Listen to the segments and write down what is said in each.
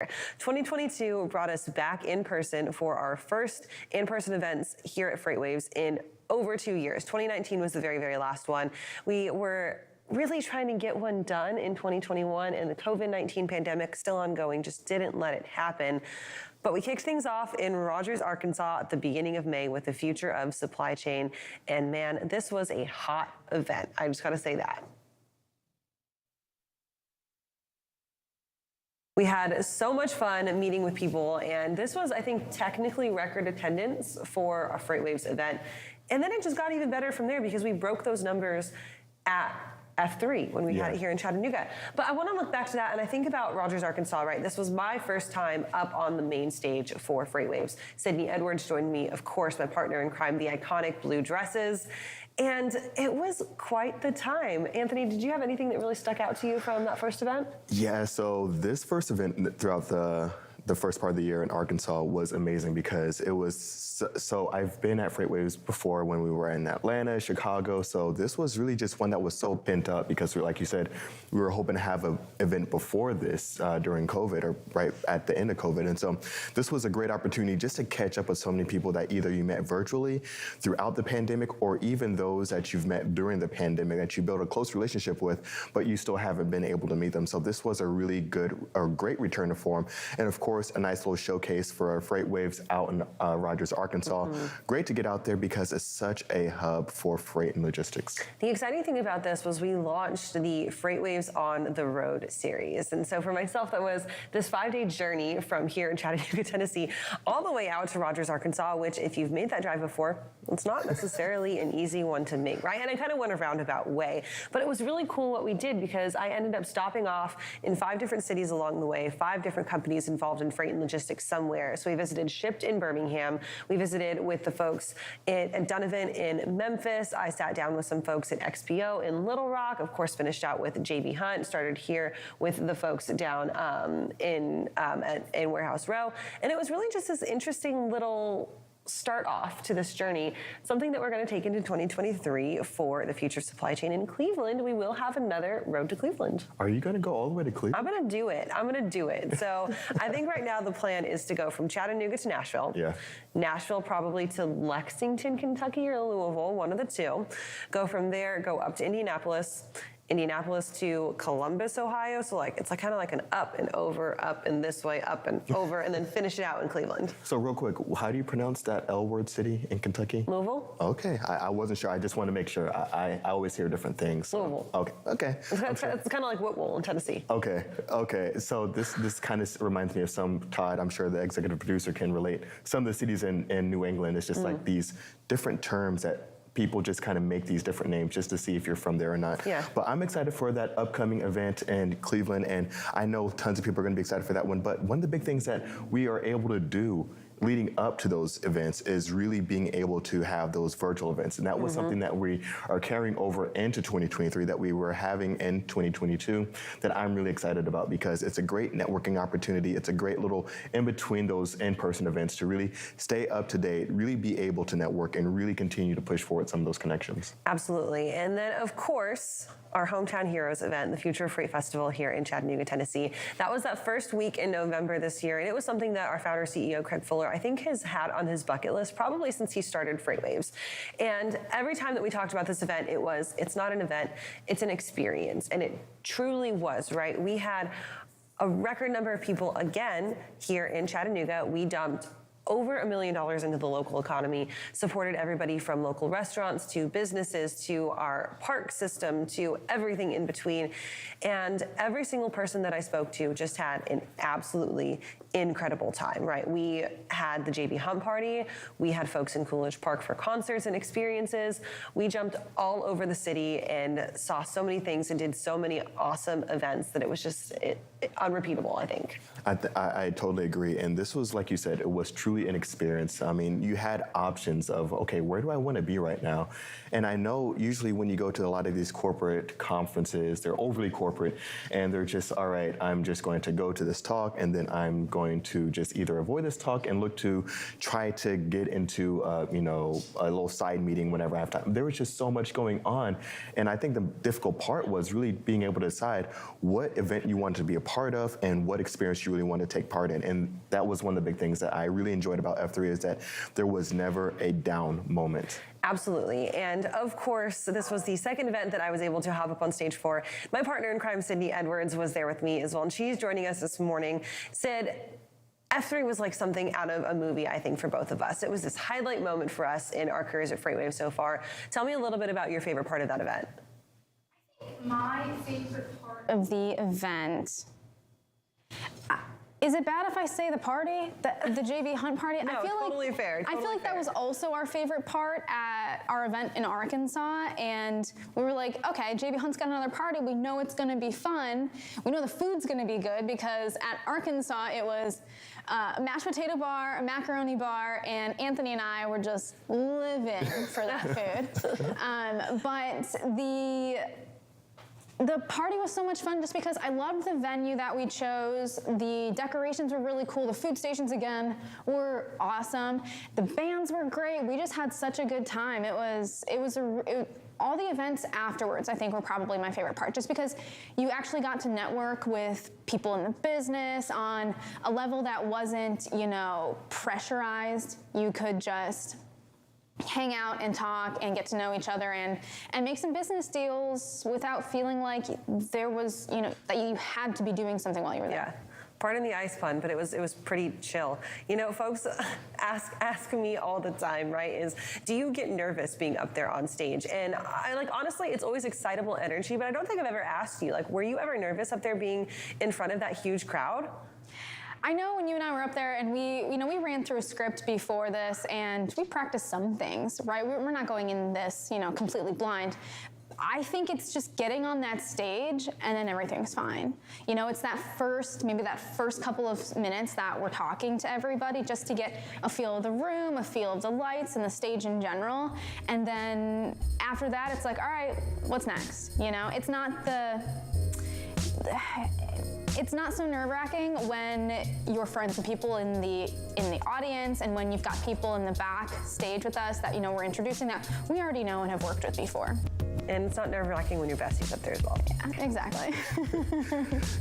2022 brought us back in person for our first in-person events here at FreightWaves in over 2 years. 2019 was the very, very last one. We were really trying to get one done in 2021, and the COVID-19 pandemic, still ongoing, just didn't let it happen. But we kicked things off in Rogers, Arkansas at the beginning of May with the future of supply chain. And man, this was a hot event. I just gotta say that. We had so much fun meeting with people, and this was, I think, technically record attendance for a FreightWaves event. And then it just got even better from there because we broke those numbers at F3 when we had it here in Chattanooga. But I want to look back to that, and I think about Rogers, Arkansas, right? This was my first time up on the main stage for FreightWaves. Sydney Edwards joined me, of course, my partner in crime, the iconic blue dresses. And it was quite the time. Anthony, did you have anything that really stuck out to you from that first event? Yeah, so this first event throughout the first part of the year in Arkansas was amazing because it was, so I've been at FreightWaves before when we were in Atlanta, Chicago, so this was really just one that was so pent up because, like you said, we were hoping to have an event before this during COVID or right at the end of COVID, and so this was a great opportunity just to catch up with so many people that either you met virtually throughout the pandemic or even those that you've met during the pandemic that you built a close relationship with, but you still haven't been able to meet them. So this was a really great return to form, and of course, a nice little showcase for our FreightWaves out in Rogers, Arkansas. Great to get out there because it's such a hub for freight and logistics. The exciting thing about this was we launched the FreightWaves on the Road series. And so for myself, that was this 5-day journey from here in Chattanooga, Tennessee, all the way out to Rogers, Arkansas, which if you've made that drive before, it's not necessarily an easy one to make, right? And I kind of went a roundabout way, but it was really cool what we did because I ended up stopping off in 5 different cities along the way, 5 different companies involved in freight and logistics somewhere. So we visited Shipped in Birmingham. We visited with the folks at Donovan in Memphis. I sat down with some folks at XPO in Little Rock. Of course, finished out with JB Hunt. Started here with the folks down in Warehouse Row. And it was really just this interesting little start off to this journey, something that we're going to take into 2023 for the future supply chain in Cleveland. We will have another Road to Cleveland. Are you going to go all the way to Cleveland? I'm going to do it. I'm going to do it. So I think right now the plan is to go from Chattanooga to Nashville. Yeah. Nashville probably to Lexington, Kentucky or Louisville, one of the two. Go from there, go up to Indianapolis to Columbus, Ohio. So it's kind of like an up and over, up and this way, up and over, and then finish it out in Cleveland. So real quick, how do you pronounce that L word city in Kentucky? Louisville. Okay, I wasn't sure. I just want to make sure. I always hear different things. So. Louisvle. Okay. It's kind of like Whitwell in Tennessee. Okay. So this kind of reminds me of Todd, I'm sure the executive producer can relate. Some of the cities in New England, it's just like these different terms that people just kind of make these different names just to see if you're from there or not. Yeah. But I'm excited for that upcoming event in Cleveland, and I know tons of people are going to be excited for that one. But one of the big things that we are able to do leading up to those events is really being able to have those virtual events. And that was something that we are carrying over into 2023 that we were having in 2022 that I'm really excited about because it's a great networking opportunity. It's a great little in between those in-person events to really stay up to date, really be able to network and really continue to push forward some of those connections. Absolutely. And then of course, our Hometown Heroes event, the Future of Freight Festival here in Chattanooga, Tennessee. That was that first week in November this year, and it was something that our founder CEO, Craig Fuller, I think has had on his bucket list probably since he started FreightWaves. And every time that we talked about this event, it's not an event, it's an experience, and it truly was, right? We had a record number of people, again, here in Chattanooga. We dumped over $1 million into the local economy, supported everybody from local restaurants to businesses to our park system to everything in between. And every single person that I spoke to just had an absolutely incredible time, right? We had the JB Hunt party. We had folks in Coolidge Park for concerts and experiences. We jumped all over the city and saw so many things and did so many awesome events that it was just unrepeatable, I think. I totally agree. And this was, like you said, it was truly an experience. I mean, you had options of, okay, where do I want to be right now? And I know usually when you go to a lot of these corporate conferences, they're overly corporate and they're just, all right, I'm just going to go to this talk and then I'm going to just either avoid this talk and look to try to get into, a little side meeting whenever I have time. There was just so much going on. And I think the difficult part was really being able to decide what event you wanted to be a part of and what experience you really want to take part in. And that was one of the big things that I really enjoyed about F3 is that there was never a down moment. Absolutely. And of course, this was the second event that I was able to hop up on stage for. My partner in crime, Sydney Edwards, was there with me as well. And she's joining us this morning. Sid, F3 was like something out of a movie, I think, for both of us. It was this highlight moment for us in our careers at FreightWaves so far. Tell me a little bit about your favorite part of that event. My favorite part of the event. Is it bad if I say the party, the JV Hunt party? No, I feel totally fair. I feel like that was also our favorite part at our event in Arkansas, and we were like, okay, JV Hunt's got another party. We know it's going to be fun. We know the food's going to be good because at Arkansas it was a mashed potato bar, a macaroni bar, and Anthony and I were just living for that food. But the party was so much fun just because I loved the venue that we chose. The decorations were really cool. The food stations, again, were awesome. The bands were great. We just had such a good time. All the events afterwards, I think, were probably my favorite part, just because you actually got to network with people in the business on a level that wasn't, pressurized. You could just hang out and talk and get to know each other and make some business deals without feeling like there was, that you had to be doing something while you were there. Yeah. Pardon the ice pun, but it was pretty chill. Folks ask me all the time, right, is do you get nervous being up there on stage? And honestly, it's always excitable energy, but I don't think I've ever asked you, were you ever nervous up there being in front of that huge crowd? I know when you and I were up there and we ran through a script before this and we practiced some things, right? We're not going in this, completely blind. I think it's just getting on that stage and then everything's fine. It's maybe that first couple of minutes that we're talking to everybody just to get a feel of the room, a feel of the lights and the stage in general. And then after that, it's like, all right, what's next? It's not so nerve-wracking when you're friends with people in the audience and when you've got people in the backstage with us that we're introducing that we already know and have worked with before. And it's not nerve-wracking when your bestie's up there as well. Yeah, exactly.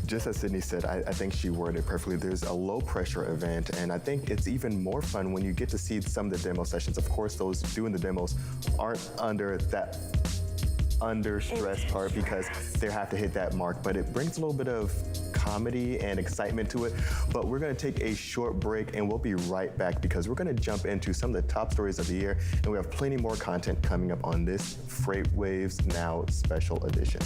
Just as Sydney said, I think she worded it perfectly. There's a low-pressure event, and I think it's even more fun when you get to see some of the demo sessions. Of course, those doing the demos aren't under stress part because they have to hit that mark, but it brings a little bit of comedy and excitement to it. But we're going to take a short break and we'll be right back because we're going to jump into some of the top stories of the year, and we have plenty more content coming up on this FreightWaves Now special edition.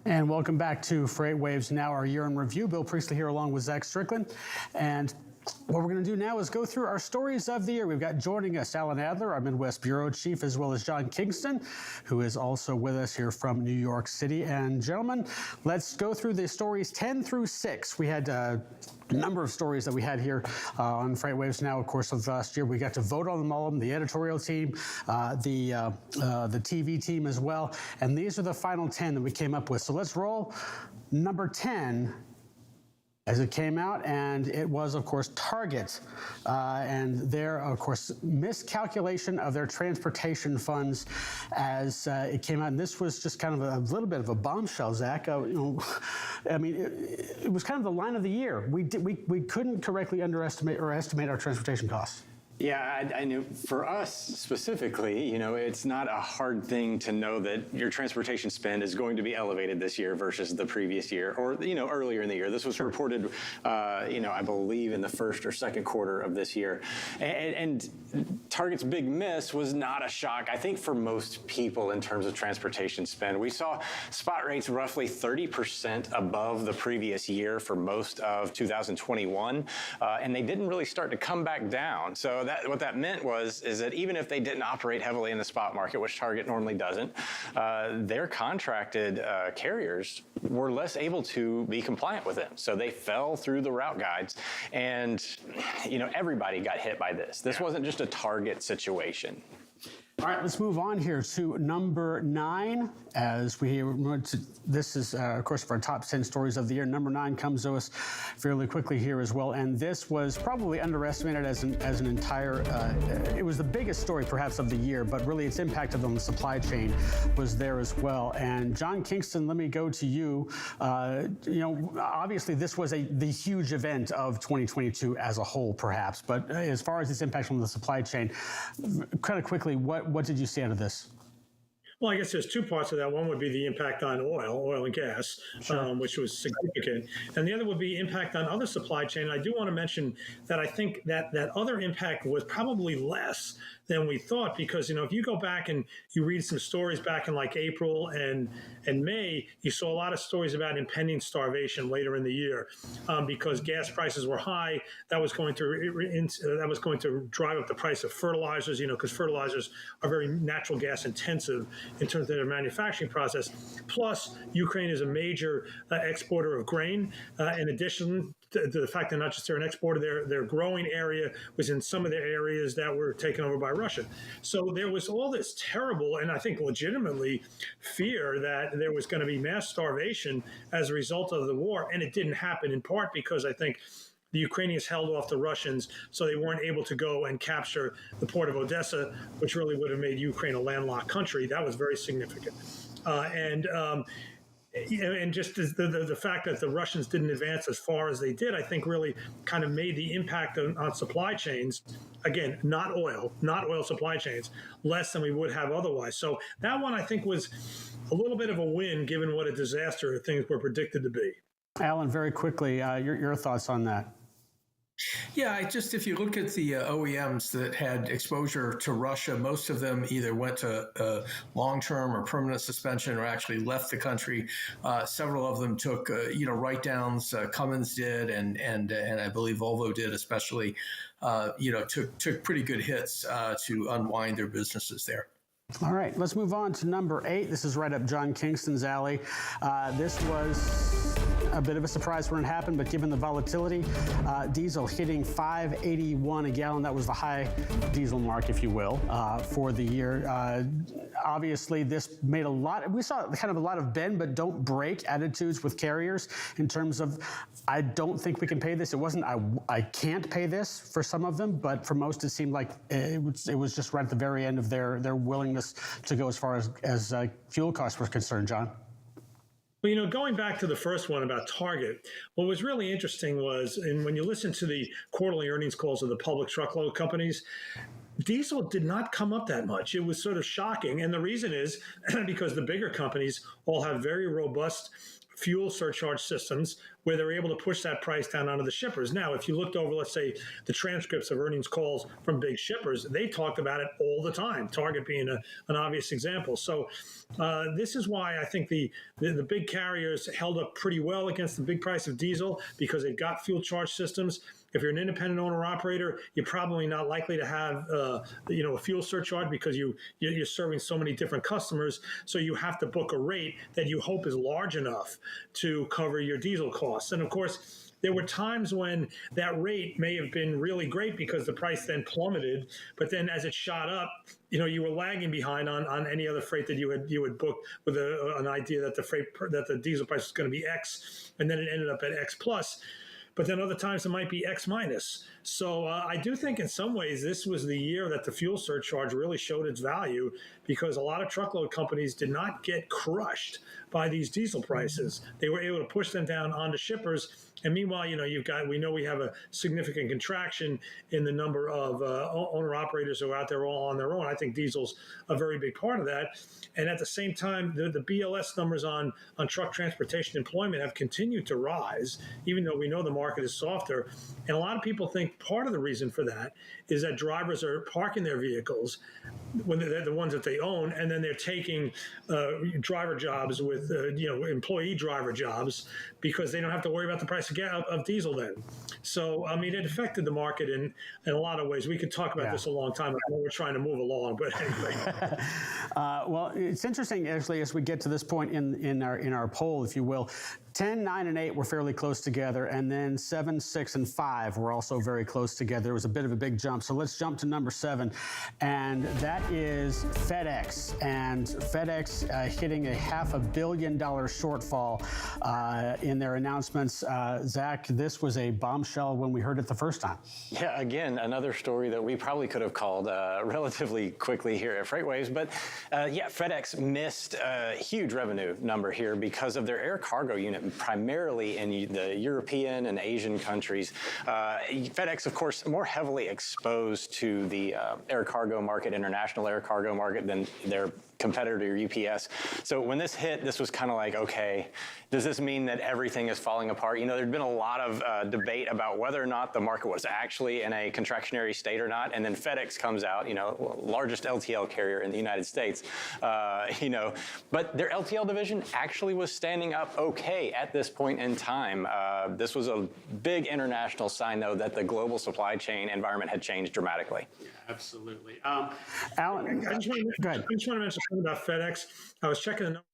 And welcome back to FreightWaves Now, our year in review. Bill Priestley here along with Zach Strickland. And what we're going to do now is go through our stories of the year. We've got joining us Alan Adler, our Midwest Bureau Chief, as well as John Kingston, who is also with us here from New York City. And gentlemen, let's go through the stories 10 through 6. We had a number of stories that we had here on FreightWaves Now, of course, of last year. We got to vote on them all, the editorial team, the TV team as well. And these are the final 10 that we came up with. So let's roll number 10. As it came out, and it was, of course, Target, and their, of course, miscalculation of their transportation funds as it came out. And this was just kind of a little bit of a bombshell, Zach. I mean, it was kind of the line of the year. We couldn't correctly underestimate or estimate our transportation costs. Yeah, I knew for us specifically, it's not a hard thing to know that your transportation spend is going to be elevated this year versus the previous year or, earlier in the year. This was reported, I believe in the first or second quarter of this year. And Target's big miss was not a shock, I think, for most people in terms of transportation spend. We saw spot rates roughly 30% above the previous year for most of 2021, and they didn't really start to come back down. So what that meant is that even if they didn't operate heavily in the spot market, which Target normally doesn't, their contracted carriers were less able to be compliant with them. So they fell through the route guides, and everybody got hit by this. This wasn't just a Target situation. All right, let's move on here to number 9. As we this is, of course, for our top 10 stories of the year. Number 9 comes to us fairly quickly here as well, and this was probably underestimated as an entire. It was the biggest story, perhaps, of the year, but really its impact on the supply chain was there as well. And John Kingston, let me go to you. Obviously, this was the huge event of 2022 as a whole, perhaps. But as far as its impact on the supply chain, kind of quickly, what did you see out of this? Well, I guess there's two parts of that. One would be the impact on oil and gas, which was significant. And the other would be impact on other supply chain. I do want to mention that I think that other impact was probably less than we thought, because, if you go back and you read some stories back in like April and May, you saw a lot of stories about impending starvation later in the year because gas prices were high. That was going to drive up the price of fertilizers, because fertilizers are very natural gas intensive in terms of their manufacturing process. Plus, Ukraine is a major exporter of grain. In addition to the fact that not just they're an exporter, their growing area was in some of the areas that were taken over by Russia. So there was all this terrible, and I think legitimately, fear that there was going to be mass starvation as a result of the war. And it didn't happen, in part because I think the Ukrainians held off the Russians, so they weren't able to go and capture the port of Odessa, which really would have made Ukraine a landlocked country. That was very significant. And just the fact that the Russians didn't advance as far as they did, I think really kind of made the impact on supply chains, again, not oil supply chains, less than we would have otherwise. So that one, I think, was a little bit of a win, given what a disaster things were predicted to be. Alan, very quickly, your thoughts on that. Yeah, if you look at the OEMs that had exposure to Russia, most of them either went to long-term or permanent suspension or actually left the country. Several of them took, write-downs. Cummins did, and I believe Volvo did, especially. Took pretty good hits to unwind their businesses there. All right, let's move on to number 8. This is right up John Kingston's alley. This was a bit of a surprise when it happened, but given the volatility, diesel hitting $5.81 a gallon, that was the high diesel mark, if you will, for the year. Obviously, this made we saw kind of a lot of bend but don't break attitudes with carriers in terms of, I don't think we can pay this. It wasn't, I can't pay this for some of them, but for most, it seemed like it was just right at the very end of their willingness to go as far as fuel costs were concerned, John. Well, going back to the first one about Target, what was really interesting was, and when you listen to the quarterly earnings calls of the public truckload companies, diesel did not come up that much. It was sort of shocking. And the reason is because the bigger companies all have very robust fuel surcharge systems where they're able to push that price down onto the shippers. Now, if you looked over, let's say, the transcripts of earnings calls from big shippers, they talked about it all the time, Target being an obvious example. So this is why I think the big carriers held up pretty well against the big price of diesel, because they've got fuel charge systems. If you're an independent owner-operator, you're probably not likely to have a fuel surcharge because you're serving so many different customers. So you have to book a rate that you hope is large enough to cover your diesel costs. And of course, there were times when that rate may have been really great because the price then plummeted, but then as it shot up, you were lagging behind on any other freight that you had booked with an idea that the diesel price was going to be X, and then it ended up at X plus. but then other times it might be X minus. So I do think in some ways this was the year that the fuel surcharge really showed its value, because a lot of truckload companies did not get crushed by these diesel prices. They were able to push them down onto shippers. And meanwhile, we know we have a significant contraction in the number of owner operators who are out there all on their own. I think diesel's a very big part of that. And at the same time, the BLS numbers on truck transportation employment have continued to rise, even though we know the market is softer. And a lot of people think part of the reason for that is that drivers are parking their vehicles when they're the ones that they own, and then they're taking driver jobs with employee driver jobs, because they don't have to worry about the price of diesel then. So I mean, it affected the market in a lot of ways. We could talk about this a long time. I know we're trying to move along, but anyway. Well, it's interesting actually as we get to this point in our poll, if you will. 10, 9, and 8 were fairly close together, and then 7, 6, and 5 were also very close together. There was a bit of a big jump. So let's jump to number 7, and that is FedEx. And FedEx hitting a $500 million shortfall in their announcements. Zach, this was a bombshell when we heard it the first time. Yeah, again, another story that we probably could have called relatively quickly here at FreightWaves. But yeah, FedEx missed a huge revenue number here because of their air cargo unit, primarily in the European and Asian countries. FedEx, of course, more heavily exposed to the air cargo market, international air cargo market, than their competitor UPS. So when this hit, this was kind of like, okay, does this mean that everything is falling apart? There'd been a lot of debate about whether or not the market was actually in a contractionary state or not. And then FedEx comes out, largest LTL carrier in the United States, but their LTL division actually was standing up okay at this point in time. This was a big international sign, though, that the global supply chain environment had changed dramatically. Absolutely. Alan, I just want to mention something about FedEx. I was checking the number.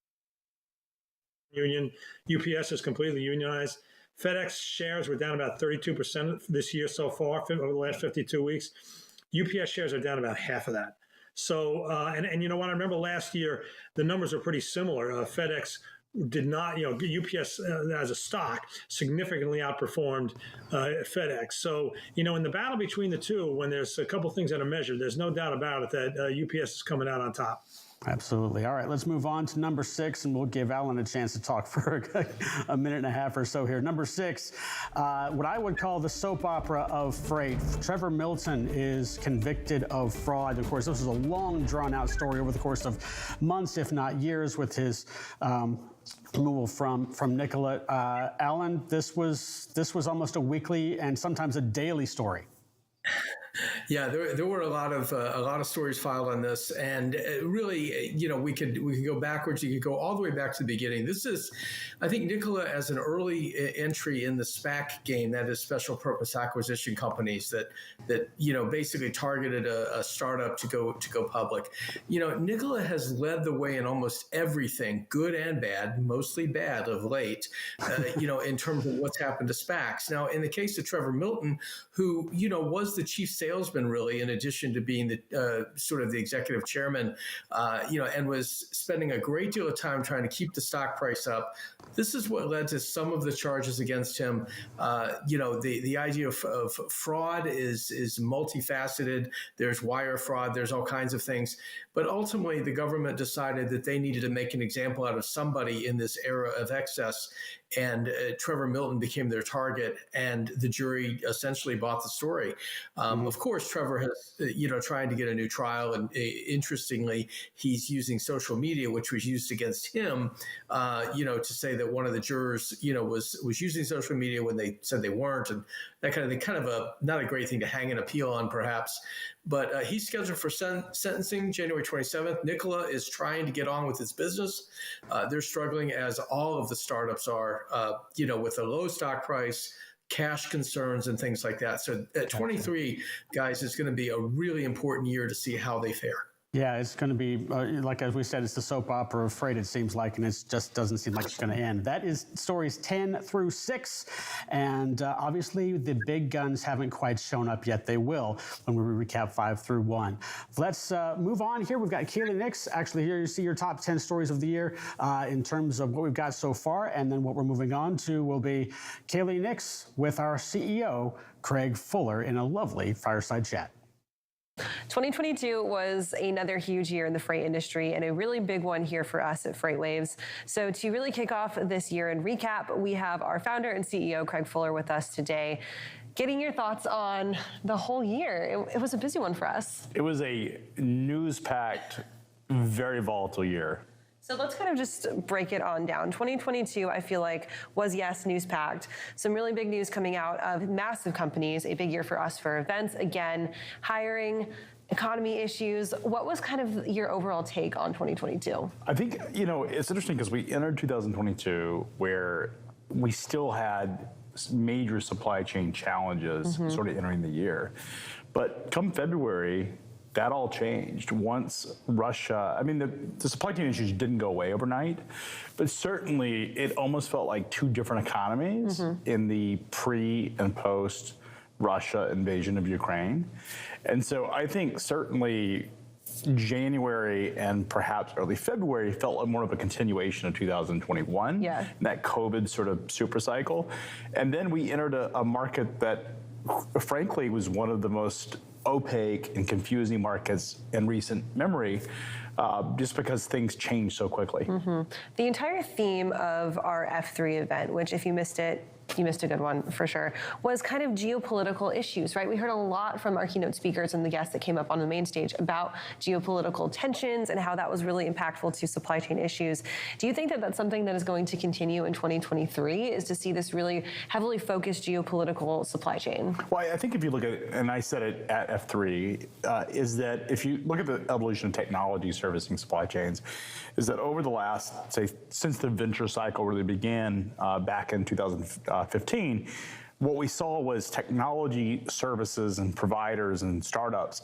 Union. UPS is completely unionized. FedEx shares were down about 32% this year so far, over the last 52 weeks. UPS shares are down about half of that. So, and you know what? I remember last year, the numbers are pretty similar. FedEx did not, UPS as a stock significantly outperformed FedEx. So, in the battle between the two, when there's a couple things that are measured, there's no doubt about it that UPS is coming out on top. Absolutely. All right, let's move on to number 6, and we'll give Alan a chance to talk for a minute and a half or so here. Number 6, what I would call the soap opera of freight. Trevor Milton is convicted of fraud. Of course, this was a long, drawn-out story over the course of months, if not years, with his removal from Nikola. Alan, this was almost a weekly and sometimes a daily story. Yeah, there were a lot of stories filed on this, and really, we could go backwards. You could go all the way back to the beginning. This is, I think, Nikola as an early entry in the SPAC game, that is special purpose acquisition companies that basically targeted a startup to go public. Nikola has led the way in almost everything, good and bad, mostly bad of late. In terms of what's happened to SPACs. Now, in the case of Trevor Milton, who was the chief salesman, really, in addition to being the sort of the executive chairman, and was spending a great deal of time trying to keep the stock price up. This is what led to some of the charges against him. The idea of fraud is multifaceted. There's wire fraud. There's all kinds of things. But ultimately, the government decided that they needed to make an example out of somebody in this era of excess. And Trevor Milton became their target, and the jury essentially bought the story. Of course, Trevor has, trying to get a new trial, and interestingly, he's using social media, which was used against him, to say that one of the jurors, was using social media when they said they weren't, and that kind of thing. Kind of not a great thing to hang an appeal on, perhaps. But he's scheduled for sentencing January 27th. Nikola is trying to get on with his business. They're struggling, as all of the startups are, with a low stock price, cash concerns, and things like that. So at 23, guys, is going to be a really important year to see how they fare. Yeah, it's going to be, like as we said, it's the soap opera of freight, it seems like, and it just doesn't seem like it's going to end. That is stories 10 through 6, and obviously the big guns haven't quite shown up yet. They will when we recap 5 through 1. Let's move on here. We've got Kaylee Nix. Actually, here you see your top 10 stories of the year in terms of what we've got so far, and then what we're moving on to will be Kaylee Nix with our CEO, Craig Fuller, in a lovely fireside chat. 2022 was another huge year in the freight industry and a really big one here for us at FreightWaves. So to really kick off this year and recap, we have our founder and CEO, Craig Fuller, with us today. Getting your thoughts on the whole year. It was a busy one for us. It was a news-packed, very volatile year. So let's kind of just break it on down. 2022, I feel like, was, yes, news-packed. Some really big news coming out of massive companies, a big year for us for events, again, hiring, economy issues. What was kind of your overall take on 2022? I think, it's interesting because we entered 2022 where we still had major supply chain challenges sort of entering the year. But come February, that all changed once Russia, the supply chain issues didn't go away overnight, but certainly it almost felt like two different economies in the pre and post Russia invasion of Ukraine. And so I think certainly January and perhaps early February felt like more of a continuation of 2021, that COVID sort of super cycle. And then we entered a market that frankly was one of the most opaque and confusing markets in recent memory, just because things change so quickly. The entire theme of our F3 event, which if you missed it, you missed a good one for sure, was kind of geopolitical issues, right? We heard a lot from our keynote speakers and the guests that came up on the main stage about geopolitical tensions and how that was really impactful to supply chain issues. Do you think that that's something that is going to continue in 2023, is to see this really heavily focused geopolitical supply chain? Well, I think if you look at it, and I said it at F3, is that if you look at the evolution of technology servicing supply chains, is that over the last, say, since the venture cycle really began back in 2015, what we saw was technology services and providers and startups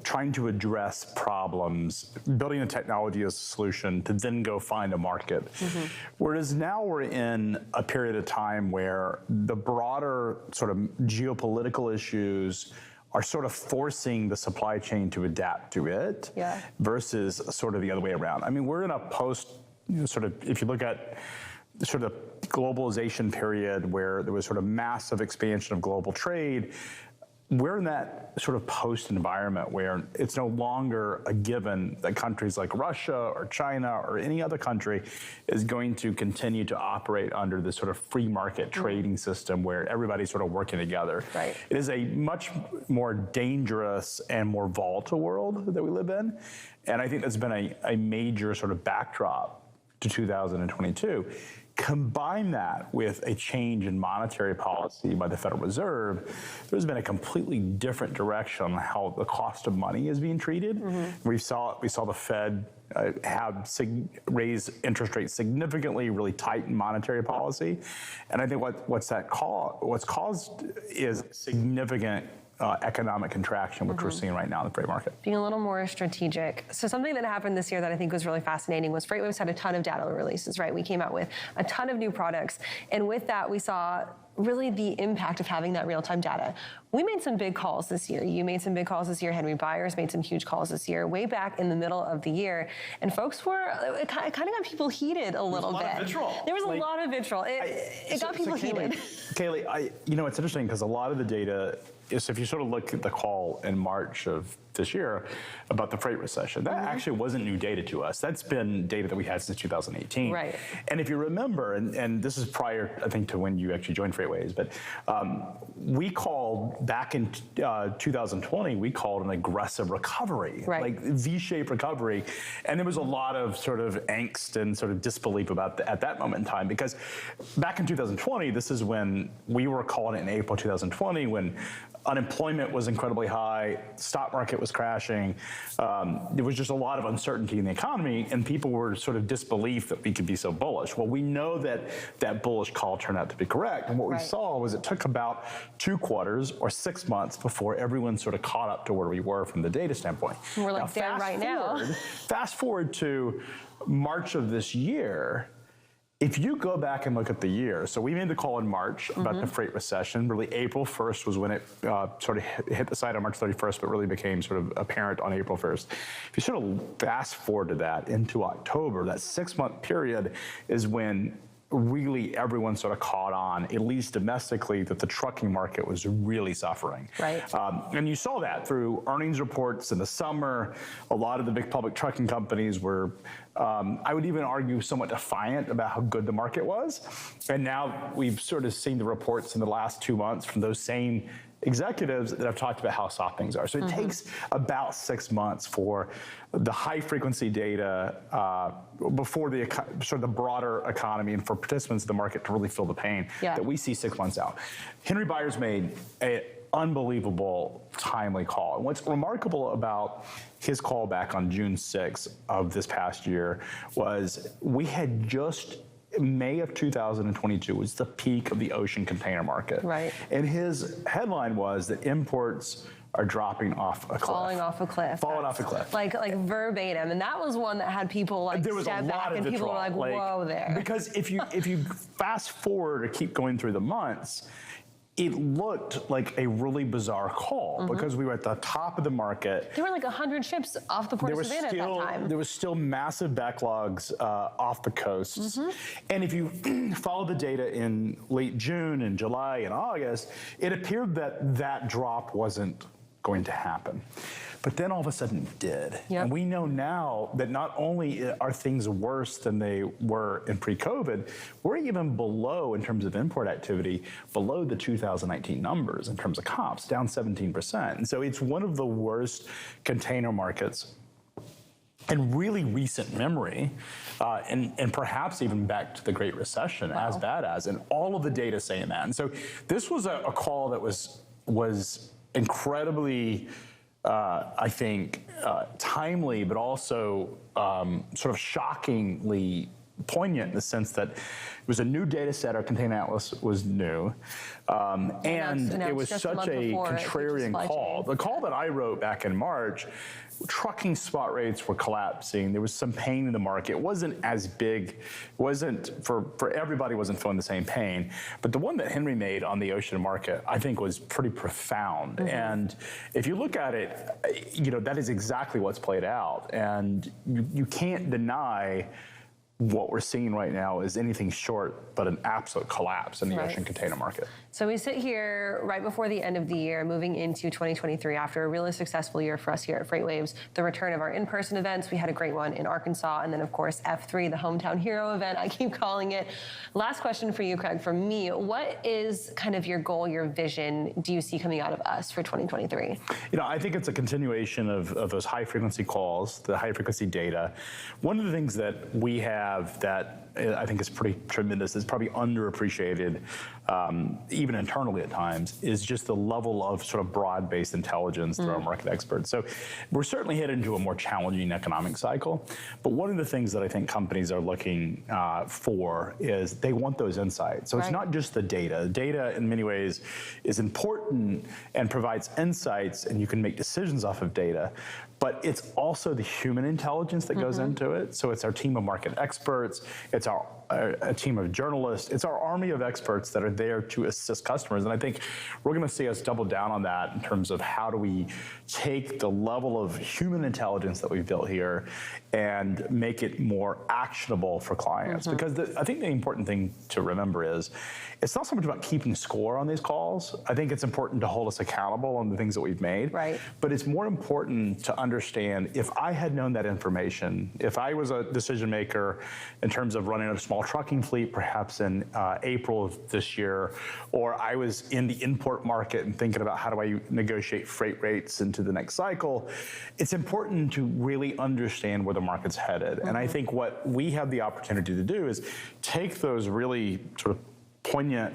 trying to address problems, building a technology as a solution to then go find a market. Whereas now we're in a period of time where the broader sort of geopolitical issues are sort of forcing the supply chain to adapt to it versus sort of the other way around. We're in a post, sort of, if you look at sort of globalization period where there was sort of massive expansion of global trade, we're in that sort of post environment where it's no longer a given that countries like Russia or China or any other country is going to continue to operate under this sort of free market trading system where everybody's sort of working together. It is a much more dangerous and more volatile world that we live in. And I think that's been a major sort of backdrop to 2022. Combine that with a change in monetary policy by the Federal Reserve, there's been a completely different direction on how the cost of money is being treated. We saw the Fed raise interest rates significantly, really tighten monetary policy, and I think what's caused is significant economic contraction, which we're seeing right now in the freight market. Being a little more strategic. So something that happened this year that I think was really fascinating was FreightWaves had a ton of data releases, right? We came out with a ton of new products. And with that, we saw really the impact of having that real-time data. We made some big calls this year. You made some big calls this year. Henry Byers made some huge calls this year, way back in the middle of the year. And folks it kind of got people heated a little bit. There was a lot of vitriol. It got people heated. Kaylee, it's interesting because a lot of the data is, if you sort of look at the call in March of this year about the freight recession, that actually wasn't new data to us. That's been data that we had since 2018. And if you remember, and this is prior, I think, to when you actually joined FreightWaves, but we called back in 2020, we called an aggressive recovery, like V-shaped recovery. And there was a lot of sort of angst and sort of disbelief about at that moment in time, because back in 2020, this is when we were calling it in April 2020, when Unemployment was incredibly high. The stock market was crashing. There was just a lot of uncertainty in the economy, and people were sort of disbelief that we could be so bullish. Well, we know that that bullish call turned out to be correct. And what we saw was it took about 2 quarters or 6 months before everyone sort of caught up to where we were from the data standpoint. We're like there right now. Fast forward to March of this year. If you go back and look at the year, so we made the call in March about the freight recession. Really, April 1st was when it sort of hit the site on March 31st, but really became sort of apparent on April 1st. If you sort of fast forward to that into October, that 6-month period is when really everyone sort of caught on, at least domestically, that the trucking market was really suffering. Right. And you saw that through earnings reports in the summer. A lot of the big public trucking companies were, I would even argue, somewhat defiant about how good the market was. And now we've sort of seen the reports in the last 2 months from those same executives that have talked about how soft things are. So it takes about 6 months for the high frequency data before the sort of the broader economy and for participants in the market to really feel the pain that we see 6 months out. Henry Byers made an unbelievable timely call. And what's remarkable about his call back on June 6th of this past year was we had just May of 2022 was the peak of the ocean container market. Right. And his headline was that imports are dropping off a cliff. Falling off a cliff. Falling off a cliff. Like verbatim. And that was one that had people like there was step a back lot of and people were vitriol, like, whoa there. Because if you fast forward or keep going through the months, it looked like a really bizarre call because we were at the top of the market. There were like 100 ships off the port of Savannah at that time. There was still massive backlogs off the coasts. And if you follow the data in late June and July and August, it appeared that that drop wasn't going to happen. But then all of a sudden it did. Yep. And we know now that not only are things worse than they were in pre-COVID, we're even below, in terms of import activity, below the 2019 numbers in terms of comps, down 17%. And so it's one of the worst container markets in really recent memory, and perhaps even back to the Great Recession, as bad as, and all of the data saying that. And so this was a call that was incredibly, I think, timely, but also sort of shockingly poignant in the sense that it was a new data set. Our Container Atlas was new, and it was such a contrarian call. The call that I wrote back in March, trucking spot rates were collapsing. There was some pain in the market. It wasn't as big, wasn't for everybody, wasn't feeling the same pain. But the one that Henry made on the ocean market, I think, was pretty profound. And if you look at it, that is exactly what's played out. And you can't deny what we're seeing right now is anything short but an absolute collapse in the ocean container market. So we sit here right before the end of the year, moving into 2023 after a really successful year for us here at FreightWaves. The return of our in-person events, we had a great one in Arkansas, and then of course F3, the Hometown Hero event, I keep calling it. Last question for you, Craig, from me. What is kind of your goal, your vision do you see coming out of us for 2023? I think it's a continuation of those high frequency calls, the high frequency data. One of the things that we have that I think is pretty tremendous, is probably underappreciated, even internally at times, is just the level of sort of broad-based intelligence through our market experts. So we're certainly headed into a more challenging economic cycle, but one of the things that I think companies are looking for is they want those insights. So it's not just the data. Data, in many ways, is important and provides insights, and you can make decisions off of data, but it's also the human intelligence that goes into it. So it's our team of market experts, it's a team of journalists, it's our army of experts that are there to assist customers. And I think we're gonna see us double down on that in terms of how do we take the level of human intelligence that we've built here and make it more actionable for clients. Because I think the important thing to remember is, it's not so much about keeping score on these calls. I think it's important to hold us accountable on the things that we've made. But it's more important to understand, if I had known that information, if I was a decision maker in terms of running a small trucking fleet, perhaps in April of this year, or I was in the import market and thinking about how do I negotiate freight rates into the next cycle, it's important to really understand where the market's headed. And I think what we have the opportunity to do is take those really sort of poignant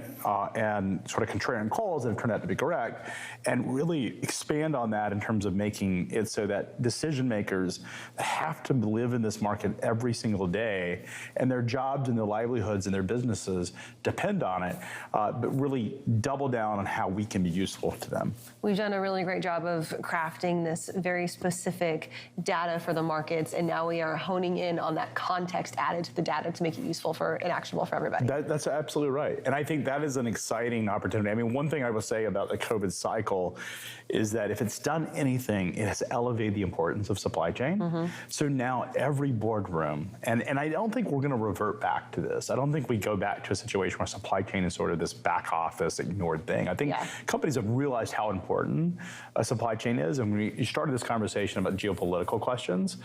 and sort of contrarian calls that have turned out to be correct, and really expand on that in terms of making it so that decision makers have to live in this market every single day, and their jobs and their livelihoods and their businesses depend on it, but really double down on how we can be useful to them. We've done a really great job of crafting this very specific data for the markets, and now we are honing in on that context added to the data to make it useful for and actionable for everybody. That's absolutely right. And I think that is an exciting opportunity. I mean, one thing I will say about the COVID cycle is that if it's done anything, it has elevated the importance of supply chain. So now every boardroom, and I don't think we're going to revert back to this. I don't think we go back to a situation where supply chain is sort of this back office ignored thing. I think companies have realized how important a supply chain is. And when you started this conversation about geopolitical questions,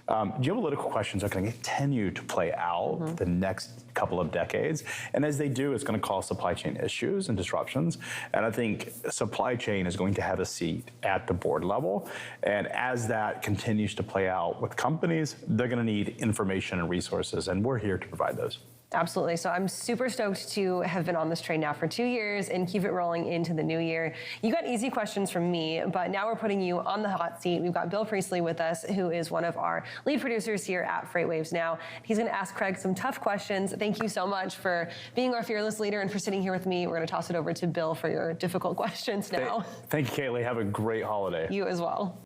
geopolitical questions are going to continue to play out for the next couple of decades. And as they do, it's going to cause supply chain issues and disruptions. And I think supply chain is going to have a seat at the board level. And as that continues to play out with companies, they're going to need information and resources, and we're here to provide those. Absolutely. So I'm super stoked to have been on this train now for 2 years and keep it rolling into the new year. You got easy questions from me, but now we're putting you on the hot seat. We've got Bill Priestley with us, who is one of our lead producers here at FreightWaves Now. He's going to ask Craig some tough questions. Thank you so much for being our fearless leader and for sitting here with me. We're going to toss it over to Bill for your difficult questions now. Thank you, Kaylee. Have a great holiday. You as well.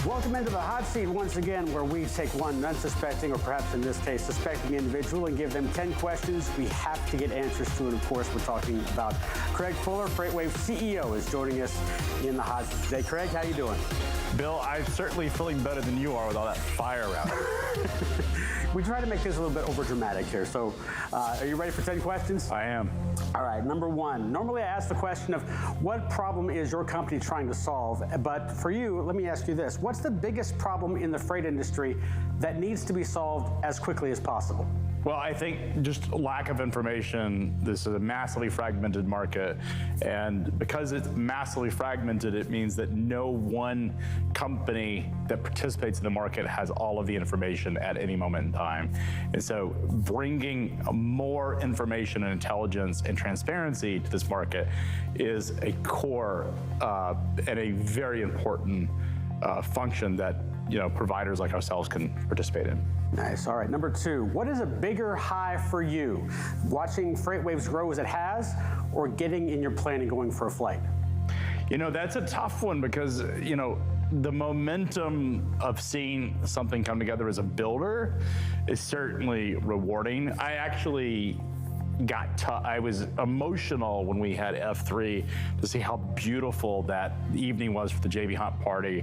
Welcome into the hot seat once again, where we take one unsuspecting, or perhaps in this case, suspecting individual and give them 10 questions we have to get answers to. And of course, we're talking about Craig Fuller, FreightWaves CEO, is joining us in the hot seat today. Craig, how you doing? Bill, I'm certainly feeling better than you are with all that fire around it. We try to make this a little bit overdramatic here. So are you ready for 10 questions? I am. All right, number one. Normally I ask the question of what problem is your company trying to solve? But for you, let me ask you this. What's the biggest problem in the freight industry that needs to be solved as quickly as possible? Well, I think just lack of information. This is a massively fragmented market. And because it's massively fragmented, it means that no one company that participates in the market has all of the information at any moment in time. And so bringing more information and intelligence and transparency to this market is a core and a very important function that providers like ourselves can participate in. Nice. All right. Number two, what is a bigger high for you? Watching FreightWaves grow as it has, or getting in your plane and going for a flight? That's a tough one because, the momentum of seeing something come together as a builder is certainly rewarding. I actually I was emotional when we had F3 to see how beautiful that evening was for the JB Hunt party.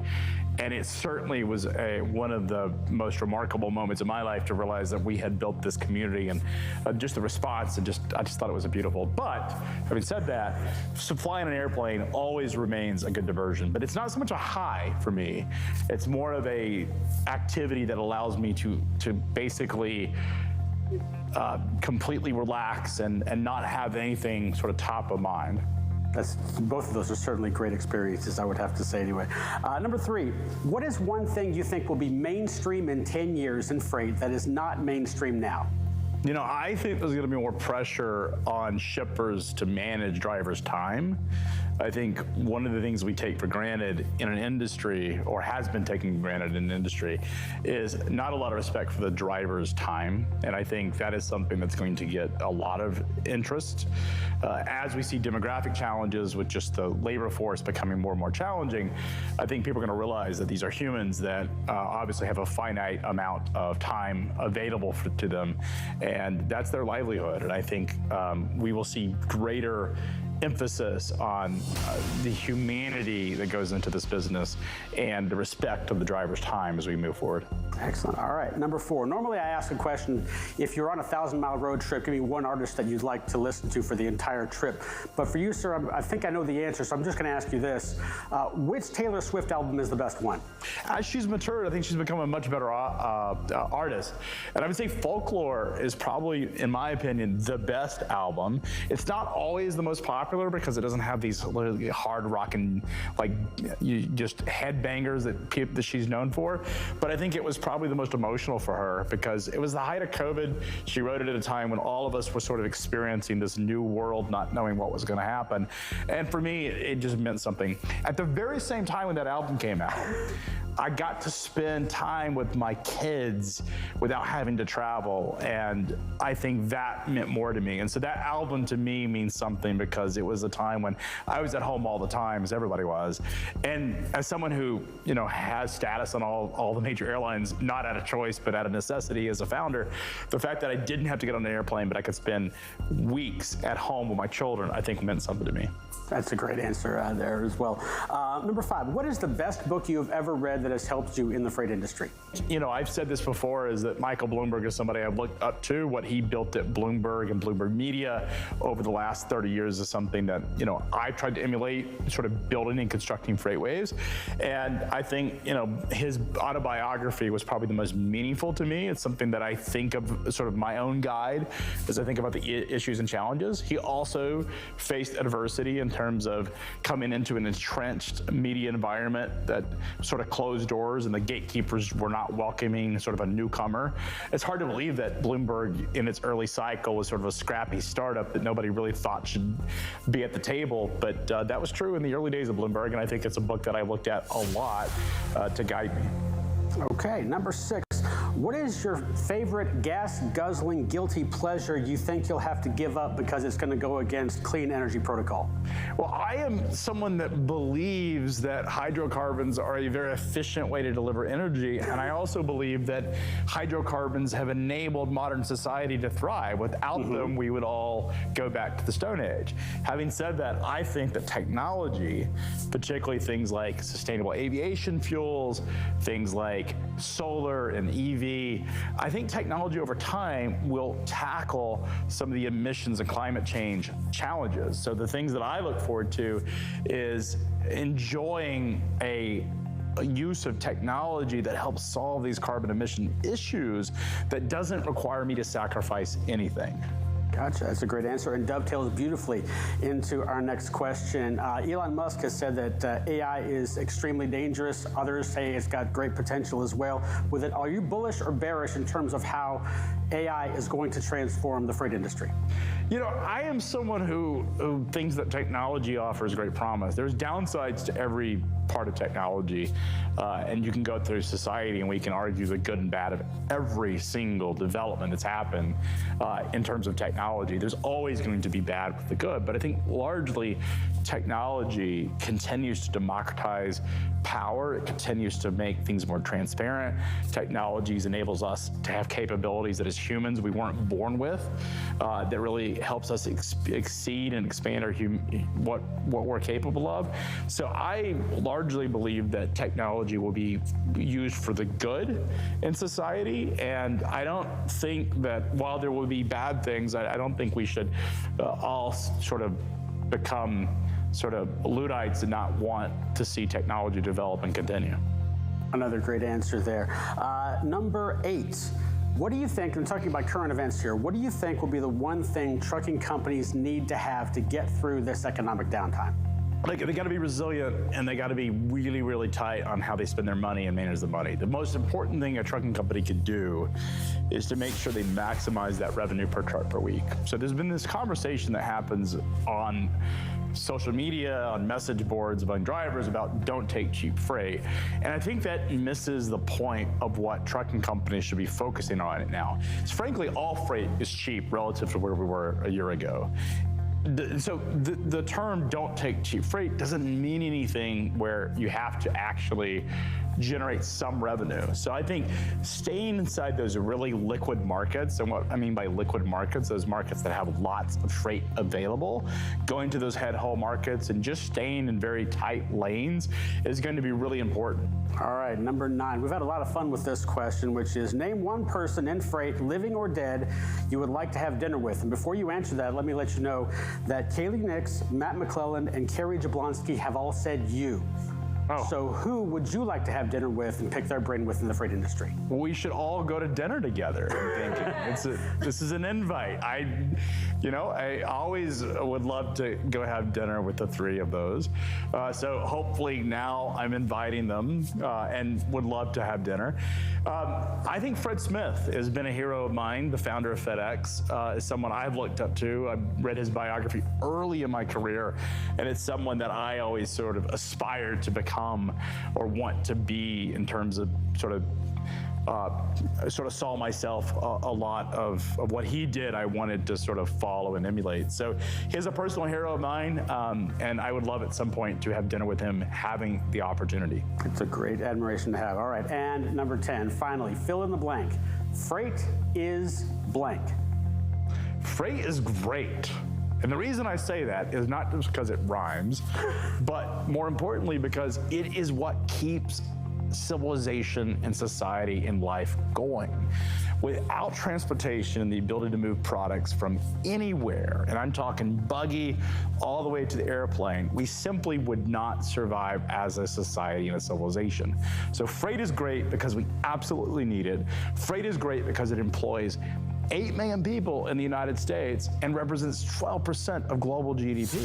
And it certainly was one of the most remarkable moments in my life to realize that we had built this community, and just the response, and I just thought it was beautiful. But having said that, flying an airplane always remains a good diversion, but it's not so much a high for me. It's more of a activity that allows me to basically completely relax and not have anything sort of top of mind. Both of those are certainly great experiences, I would have to say anyway. Number three, what is one thing you think will be mainstream in 10 years in freight that is not mainstream now? I think there's going to be more pressure on shippers to manage drivers' time. I think one of the things we take for granted in an industry, or has been taken for granted in an industry, is not a lot of respect for the driver's time. And I think that is something that's going to get a lot of interest. As we see demographic challenges with just the labor force becoming more and more challenging, I think people are going to realize that these are humans that obviously have a finite amount of time available to them, and that's their livelihood. And I think we will see greater emphasis on the humanity that goes into this business and the respect of the driver's time as we move forward. Excellent. All right. Number four. Normally I ask a question, if you're on a 1,000-mile road trip, give me one artist that you'd like to listen to for the entire trip. But for you, sir, I think I know the answer, so I'm just going to ask you this. Which Taylor Swift album is the best one? As she's matured, I think she's become a much better artist. And I would say Folklore is probably, in my opinion, the best album. It's not always the most popular, popular because it doesn't have these really hard rocking, like you just headbangers that she's known for. But I think it was probably the most emotional for her because it was the height of COVID. She wrote it at a time when all of us were sort of experiencing this new world, not knowing what was going to happen. And for me, it just meant something. At the very same time when that album came out, I got to spend time with my kids without having to travel, and I think that meant more to me. And so that album to me means something because it was a time when I was at home all the time, as everybody was. And as someone who, you know, has status on all the major airlines, not out of choice, but out of necessity as a founder, the fact that I didn't have to get on an airplane, but I could spend weeks at home with my children, I think meant something to me. That's a great answer there as well. Number 5, what is the best book you have ever read that has helped you in the freight industry? You know, I've said this before, is that Michael Bloomberg is somebody I've looked up to. What he built at Bloomberg and Bloomberg Media over the last 30 years is something that, you know, I've tried to emulate, sort of building and constructing FreightWaves. And I think, you know, his autobiography was probably the most meaningful to me. It's something that I think of sort of my own guide as I think about the issues and challenges. He also faced adversity in terms of coming into an entrenched media environment that sort of closed doors and the gatekeepers were not welcoming sort of a newcomer. It's hard to believe that Bloomberg in its early cycle was sort of a scrappy startup that nobody really thought should be at the table, but that was true in the early days of Bloomberg, and I think it's a book that I looked at a lot to guide me. Okay, number 6. What is your favorite gas-guzzling guilty pleasure you think you'll have to give up because it's going to go against clean energy protocol? Well, I am someone that believes that hydrocarbons are a very efficient way to deliver energy, and I also believe that hydrocarbons have enabled modern society to thrive. Without them, we would all go back to the Stone Age. Having said that, I think that technology, particularly things like sustainable aviation fuels, things like solar and EV, I think technology over time will tackle some of the emissions and climate change challenges. So the things that I look forward to is enjoying a use of technology that helps solve these carbon emission issues that doesn't require me to sacrifice anything. Gotcha. That's a great answer and dovetails beautifully into our next question. Elon Musk has said that AI is extremely dangerous. Others say it's got great potential as well. With it, are you bullish or bearish in terms of how AI is going to transform the freight industry? You know, I am someone who thinks that technology offers great promise. There's downsides to every part of technology, and you can go through society and we can argue the good and bad of every single development that's happened in terms of technology. There's always going to be bad with the good, but I think largely technology continues to democratize power. It continues to make things more transparent. Technologies enables us to have capabilities that as humans we weren't born with, that really helps us exceed and expand our what we're capable of. So I largely believe that technology will be used for the good in society, and I don't think that while there will be bad things, I don't think we should all sort of become sort of Luddites and not want to see technology develop and continue. Another great answer there. Number 8. What do you think, I'm talking about current events here, what do you think will be the one thing trucking companies need to have to get through this economic downtime? They got to be resilient, and they got to be really, really tight on how they spend their money and manage the money. The most important thing a trucking company could do is to make sure they maximize that revenue per truck per week. So there's been this conversation that happens on social media, on message boards among drivers about don't take cheap freight. And I think that misses the point of what trucking companies should be focusing on right now. Frankly, all freight is cheap relative to where we were a year ago. So the term don't take cheap freight doesn't mean anything where you have to actually generate some revenue. So I think staying inside those really liquid markets, and what I mean by liquid markets, those markets that have lots of freight available, going to those head haul markets and just staying in very tight lanes is going to be really important. All right, number 9. We've had a lot of fun with this question, which is name one person in freight, living or dead, you would like to have dinner with. And before you answer that, let me let you know that Kaylee Nix, Matt McClellan, and Carrie Jablonski have all said you. Oh. So who would you like to have dinner with and pick their brain with in the freight industry? We should all go to dinner together. I'm thinking. This is an invite. I always would love to go have dinner with the three of those. So hopefully now I'm inviting them and would love to have dinner. I think Fred Smith has been a hero of mine, the founder of FedEx, is someone I've looked up to. I've read his biography early in my career, and it's someone that I always sort of aspired to become or want to be in terms of sort of saw myself a lot of what he did. I wanted to sort of follow and emulate. So he's a personal hero of mine, and I would love at some point to have dinner with him, having the opportunity. It's a great admiration to have. All right, and number 10, finally, fill in the blank. Freight is blank. Freight is great. And the reason I say that is not just because it rhymes, but more importantly because it is what keeps civilization and society and life going. Without transportation and the ability to move products from anywhere, and I'm talking buggy all the way to the airplane, we simply would not survive as a society and a civilization. So freight is great because we absolutely need it. Freight is great because it employs 8 million people in the United States and represents 12% of global GDP.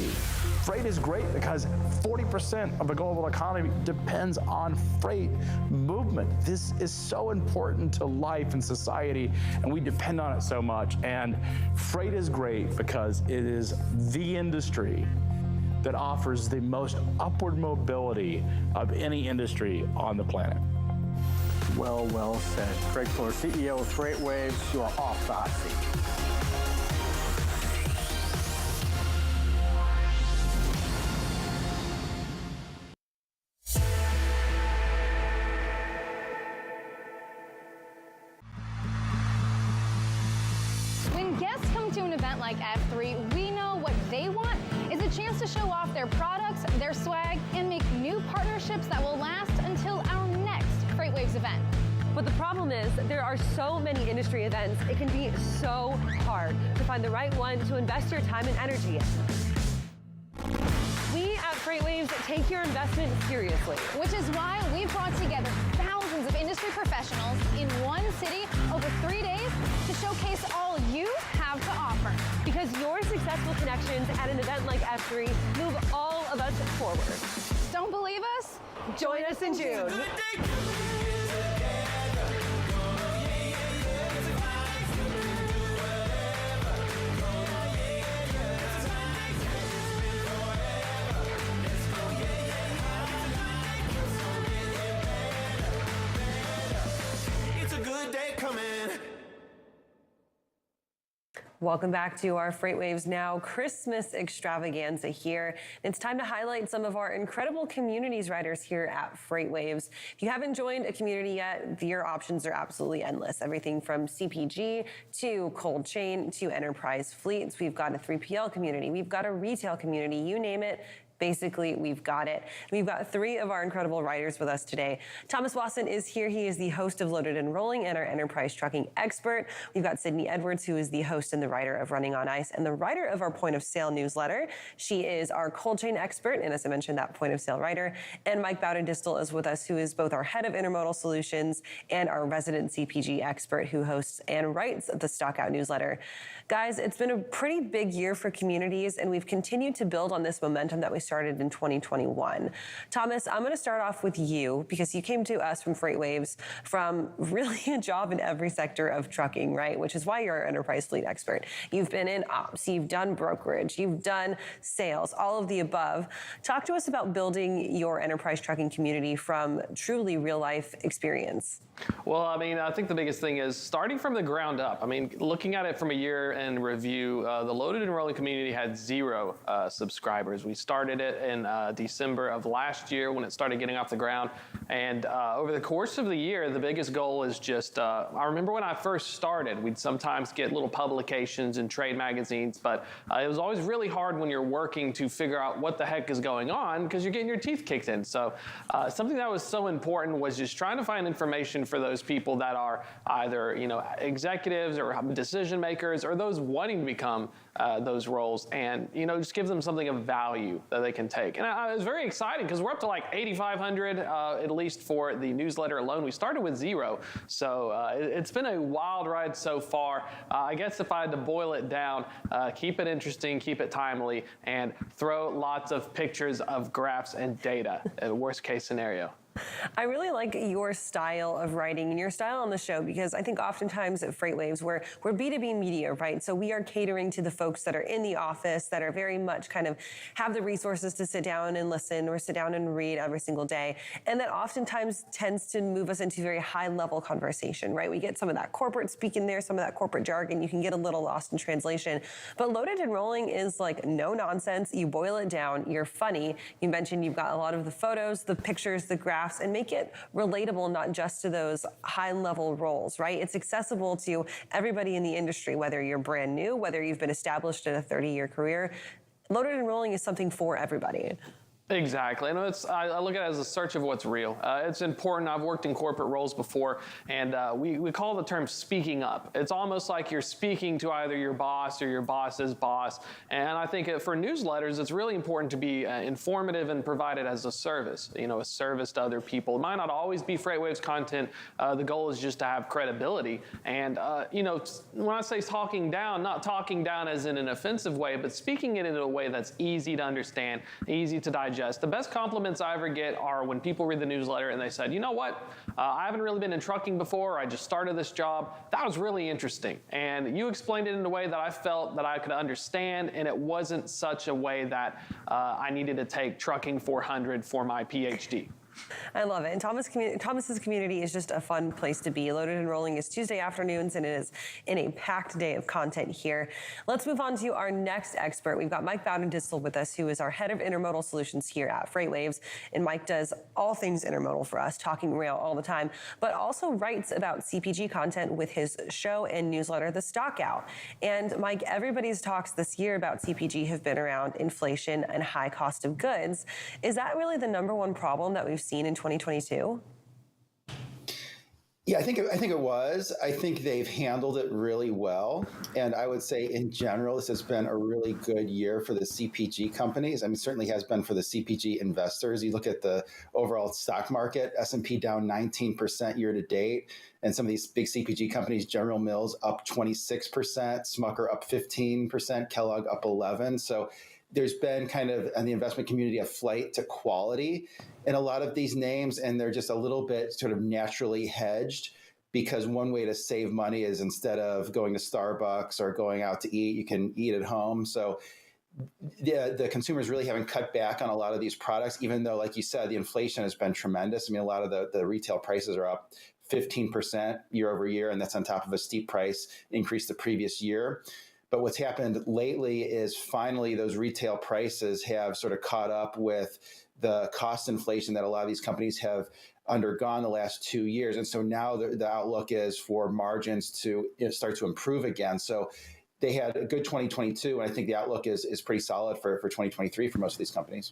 Freight is great because 40% of the global economy depends on freight movement. This is so important to life and society, and we depend on it so much. And freight is great because it is the industry that offers the most upward mobility of any industry on the planet. Well said. Craig Fuller, CEO of FreightWaves, you are off the hot seat. When guests come to an event like F3, we know what they want is a chance to show off their products, their swag, and make new partnerships that will last until our next FreightWaves event. But the problem is there are so many industry events, it can be so hard to find the right one to invest your time and energy in. We at FreightWaves take your investment seriously. Which is why we've brought together thousands of industry professionals in one city over 3 days to showcase all you have to offer. Because your successful connections at an event like F3 move all of us forward. Don't believe us? Join us in June. Welcome back to our FreightWaves Now Christmas extravaganza here. It's time to highlight some of our incredible communities riders here at FreightWaves. If you haven't joined a community yet, your options are absolutely endless. Everything from CPG to cold chain to enterprise fleets. We've got a 3PL community. We've got a retail community. You name it. Basically, we've got it. We've got 3 of our incredible writers with us today. Thomas Wasson is here. He is the host of Loaded and Rolling and our enterprise trucking expert. We've got Sydney Edwards, who is the host and the writer of Running on Ice and the writer of our point of sale newsletter. She is our cold chain expert, and as I mentioned, that point of sale writer. And Mike Bowden-Distel is with us, who is both our head of intermodal solutions and our resident CPG expert who hosts and writes the Stock Out newsletter. Guys, it's been a pretty big year for communities, and we've continued to build on this momentum that we started in 2021. Thomas, I'm going to start off with you because you came to us from FreightWaves from really a job in every sector of trucking, right? Which is why you're our enterprise fleet expert. You've been in ops, you've done brokerage, you've done sales, all of the above. Talk to us about building your enterprise trucking community from truly real life experience. Well, I mean, I think the biggest thing is starting from the ground up. I mean, looking at it from a year in review, the Loaded and Rolling community had 0 subscribers. We started it in December of last year when it started getting off the ground. And over the course of the year, the biggest goal is just, I remember when I first started, we'd sometimes get little publications and trade magazines, but it was always really hard when you're working to figure out what the heck is going on because you're getting your teeth kicked in. So something that was so important was just trying to find information for those people that are either, executives or decision makers or those wanting to become those roles, and just give them something of value that they can take. And it was very exciting because we're up to like 8,500, at least for the newsletter alone. We started with 0. So it's been a wild ride so far. I guess if I had to boil it down, keep it interesting, keep it timely, and throw lots of pictures of graphs and data, worst case scenario. I really like your style of writing and your style on the show, because I think oftentimes at FreightWaves, we're B2B media, right? So we are catering to the folks that are in the office, that are very much kind of have the resources to sit down and listen or sit down and read every single day. And that oftentimes tends to move us into very high level conversation, right? We get some of that corporate speak in there, some of that corporate jargon. You can get a little lost in translation. But Loaded and Rolling is like no nonsense. You boil it down. You're funny. You mentioned you've got a lot of the photos, the pictures, the graphs, and make it relatable, not just to those high-level roles, right? It's accessible to everybody in the industry, whether you're brand new, whether you've been established in a 30-year career. Loaded and Rolling is something for everybody. Exactly. And I look at it as a search of what's real. It's important. I've worked in corporate roles before, and we call the term speaking up. It's almost like you're speaking to either your boss or your boss's boss. And I think for newsletters, it's really important to be informative and provide it as a service, a service to other people. It might not always be FreightWaves content. The goal is just to have credibility. And, when I say talking down, not talking down as in an offensive way, but speaking it in a way that's easy to understand, easy to digest. The best compliments I ever get are when people read the newsletter and they said, you know what, I haven't really been in trucking before. I just started this job. That was really interesting. And you explained it in a way that I felt that I could understand, and it wasn't such a way that I needed to take Trucking 400 for my PhD. I love it. And Thomas's community is just a fun place to be. Loaded and Rolling is Tuesday afternoons, and it is in a packed day of content here. Let's move on to our next expert. We've got Mike Bowden-Distel with us, who is our head of intermodal solutions here at FreightWaves. And Mike does all things intermodal for us, talking rail all the time, but also writes about CPG content with his show and newsletter, The Stock Out. And Mike, everybody's talks this year about CPG have been around inflation and high cost of goods. Is that really the number one problem that we've seen in 2022? Yeah, I think it was. I think they've handled it really well. And I would say in general, this has been a really good year for the CPG companies. I mean, it certainly has been for the CPG investors. You look at the overall stock market, S&P down 19% year to date. And some of these big CPG companies, General Mills up 26%, Smucker up 15%, Kellogg up 11%. So there's been kind of, in the investment community, a flight to quality in a lot of these names, and they're just a little bit sort of naturally hedged, because one way to save money is instead of going to Starbucks or going out to eat, you can eat at home. So the consumers really haven't cut back on a lot of these products, even though, like you said, the inflation has been tremendous. I mean, a lot of the retail prices are up 15% year over year, and that's on top of a steep price increase the previous year. But what's happened lately is finally those retail prices have sort of caught up with the cost inflation that a lot of these companies have undergone the last 2 years. And so now the outlook is for margins to start to improve again. So they had a good 2022, and I think the outlook is pretty solid for 2023 for most of these companies.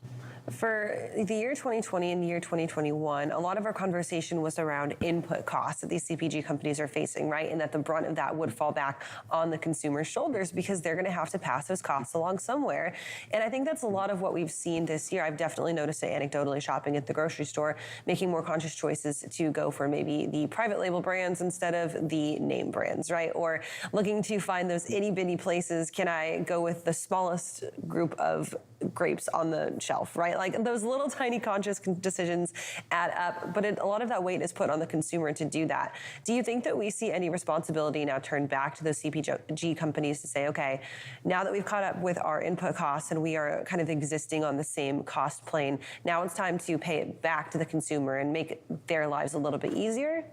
For the year 2020 and the year 2021, a lot of our conversation was around input costs that these CPG companies are facing, right? And that the brunt of that would fall back on the consumer's shoulders, because they're going to have to pass those costs along somewhere. And I think that's a lot of what we've seen this year. I've definitely noticed it anecdotally shopping at the grocery store, making more conscious choices to go for maybe the private label brands instead of the name brands, right? Or looking to find those itty bitty places. Can I go with the smallest group of grapes on the shelf, right? Like those little tiny conscious decisions add up, but a lot of that weight is put on the consumer to do that. Do you think that we see any responsibility now turned back to those CPG companies to say, okay, now that we've caught up with our input costs and we are kind of existing on the same cost plane, now it's time to pay it back to the consumer and make their lives a little bit easier?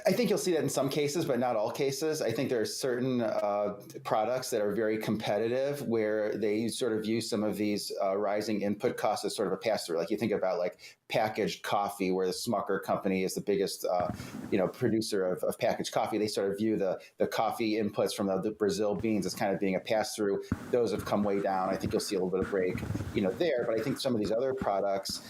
I think you'll see that in some cases, but not all cases. I think there are certain products that are very competitive where they sort of use some of these rising input costs as sort of a pass-through. Like you think about like packaged coffee, where the Smucker company is the biggest producer of packaged coffee. They sort of view the coffee inputs from the Brazil beans as kind of being a pass-through. Those have come way down. I think you'll see a little bit of break there. But I think some of these other products,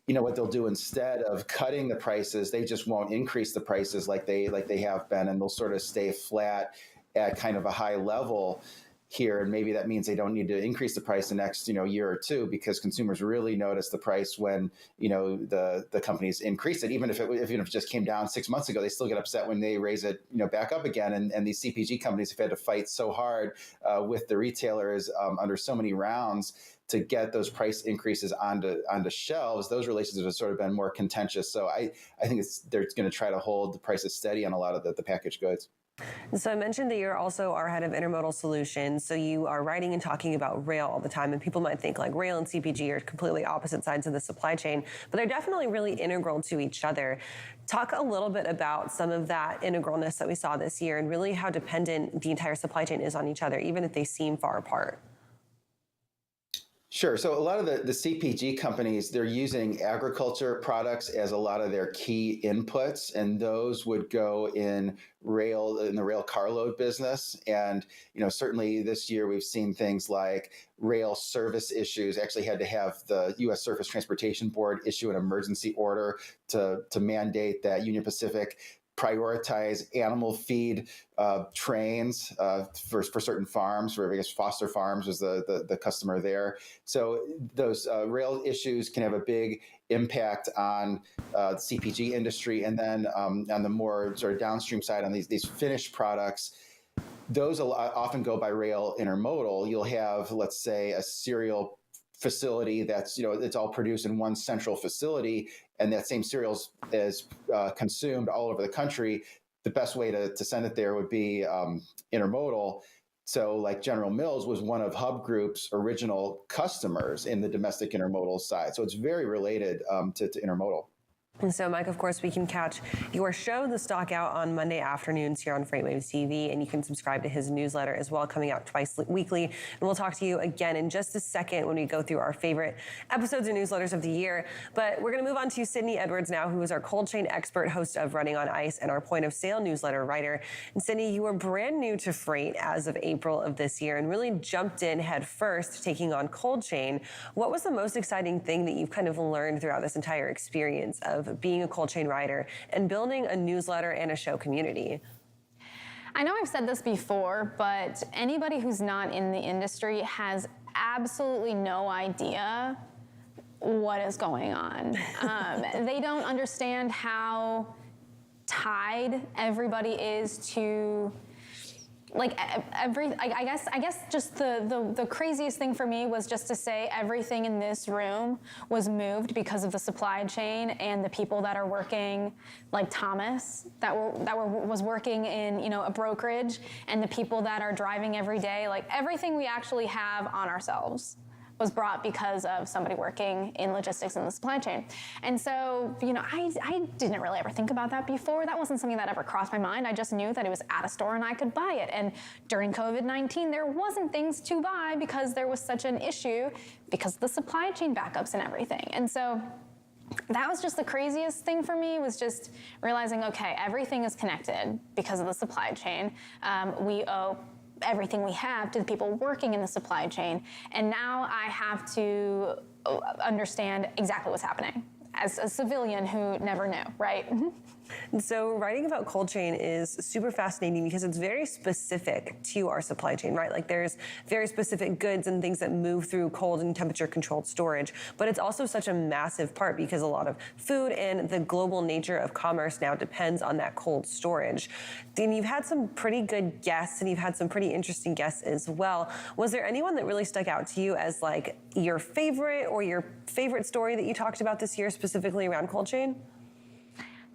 what they'll do instead of cutting the prices, they just won't increase the prices like they have been, and they'll sort of stay flat at kind of a high level. here, and maybe that means they don't need to increase the price the next year or two, because consumers really notice the price when the companies increase it. Even if it just came down 6 months ago, they still get upset when they raise it back up again. And these CPG companies have had to fight so hard with the retailers under so many rounds to get those price increases onto shelves. Those relationships have sort of been more contentious. So I think they're going to try to hold the prices steady on a lot of the packaged goods. So I mentioned that you're also our head of intermodal solutions. So you are writing and talking about rail all the time, and people might think like rail and CPG are completely opposite sides of the supply chain, but they're definitely really integral to each other. Talk a little bit about some of that integralness that we saw this year, and really how dependent the entire supply chain is on each other, even if they seem far apart. Sure. So a lot of the CPG companies, they're using agriculture products as a lot of their key inputs, and those would go in the rail carload business. And certainly this year we've seen things like rail service issues. Actually had to have the U.S. Surface Transportation Board issue an emergency order to mandate that Union Pacific prioritize animal feed trains for certain farms. I guess Foster Farms was the customer there. So those rail issues can have a big impact on the CPG industry. And then on the more sort of downstream side, on these finished products, those often go by rail intermodal. You'll have, let's say, a cereal facility that's it's all produced in one central facility, and that same cereal is consumed all over the country. The best way to send it there would be intermodal. So like General Mills was one of Hub Group's original customers in the domestic intermodal side. So it's very related to intermodal. And so, Mike, of course, we can catch your show, The Stock Out, on Monday afternoons here on FreightWaves TV, and you can subscribe to his newsletter as well, coming out twice weekly. And we'll talk to you again in just a second when we go through our favorite episodes and newsletters of the year. But we're going to move on to Sydney Edwards now, who is our cold chain expert, host of Running on Ice, and our point of sale newsletter writer. And Sydney, you were brand new to Freight as of April of this year and really jumped in head first, taking on cold chain. What was the most exciting thing that you've kind of learned throughout this entire experience of being a cold chain writer and building a newsletter and a show community? I know I've said this before, but anybody who's not in the industry has absolutely no idea what is going on. They don't understand how tied everybody is to I guess just the craziest thing for me was just to say everything in this room was moved because of the supply chain and the people that are working, like Thomas, was working in a brokerage, and the people that are driving every day. Like everything we actually have on ourselves was brought because of somebody working in logistics and the supply chain. And so, I didn't really ever think about that before. That wasn't something that ever crossed my mind. I just knew that it was at a store and I could buy it. And during COVID-19, there wasn't things to buy because there was such an issue because of the supply chain backups and everything. And so that was just the craziest thing for me, was just realizing, okay, everything is connected because of the supply chain. We owe everything we have to the people working in the supply chain. And now I have to understand exactly what's happening as a civilian who never knew, right? So writing about cold chain is super fascinating because it's very specific to our supply chain, right? Like there's very specific goods and things that move through cold and temperature controlled storage, but it's also such a massive part because a lot of food and the global nature of commerce now depends on that cold storage. And you've had some pretty good guests and you've had some pretty interesting guests as well. Was there anyone that really stuck out to you as like your favorite or your favorite story that you talked about this year specifically around cold chain?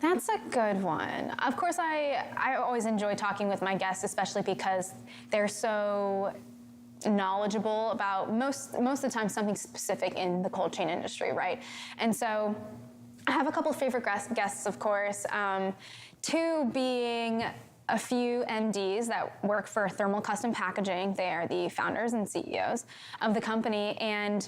That's a good one. Of course, I always enjoy talking with my guests, especially because they're so knowledgeable about most of the time something specific in the cold chain industry, right? And so I have a couple of favorite guests, of course, two being a few MDs that work for Thermal Custom Packaging. They are the founders and CEOs of the company, and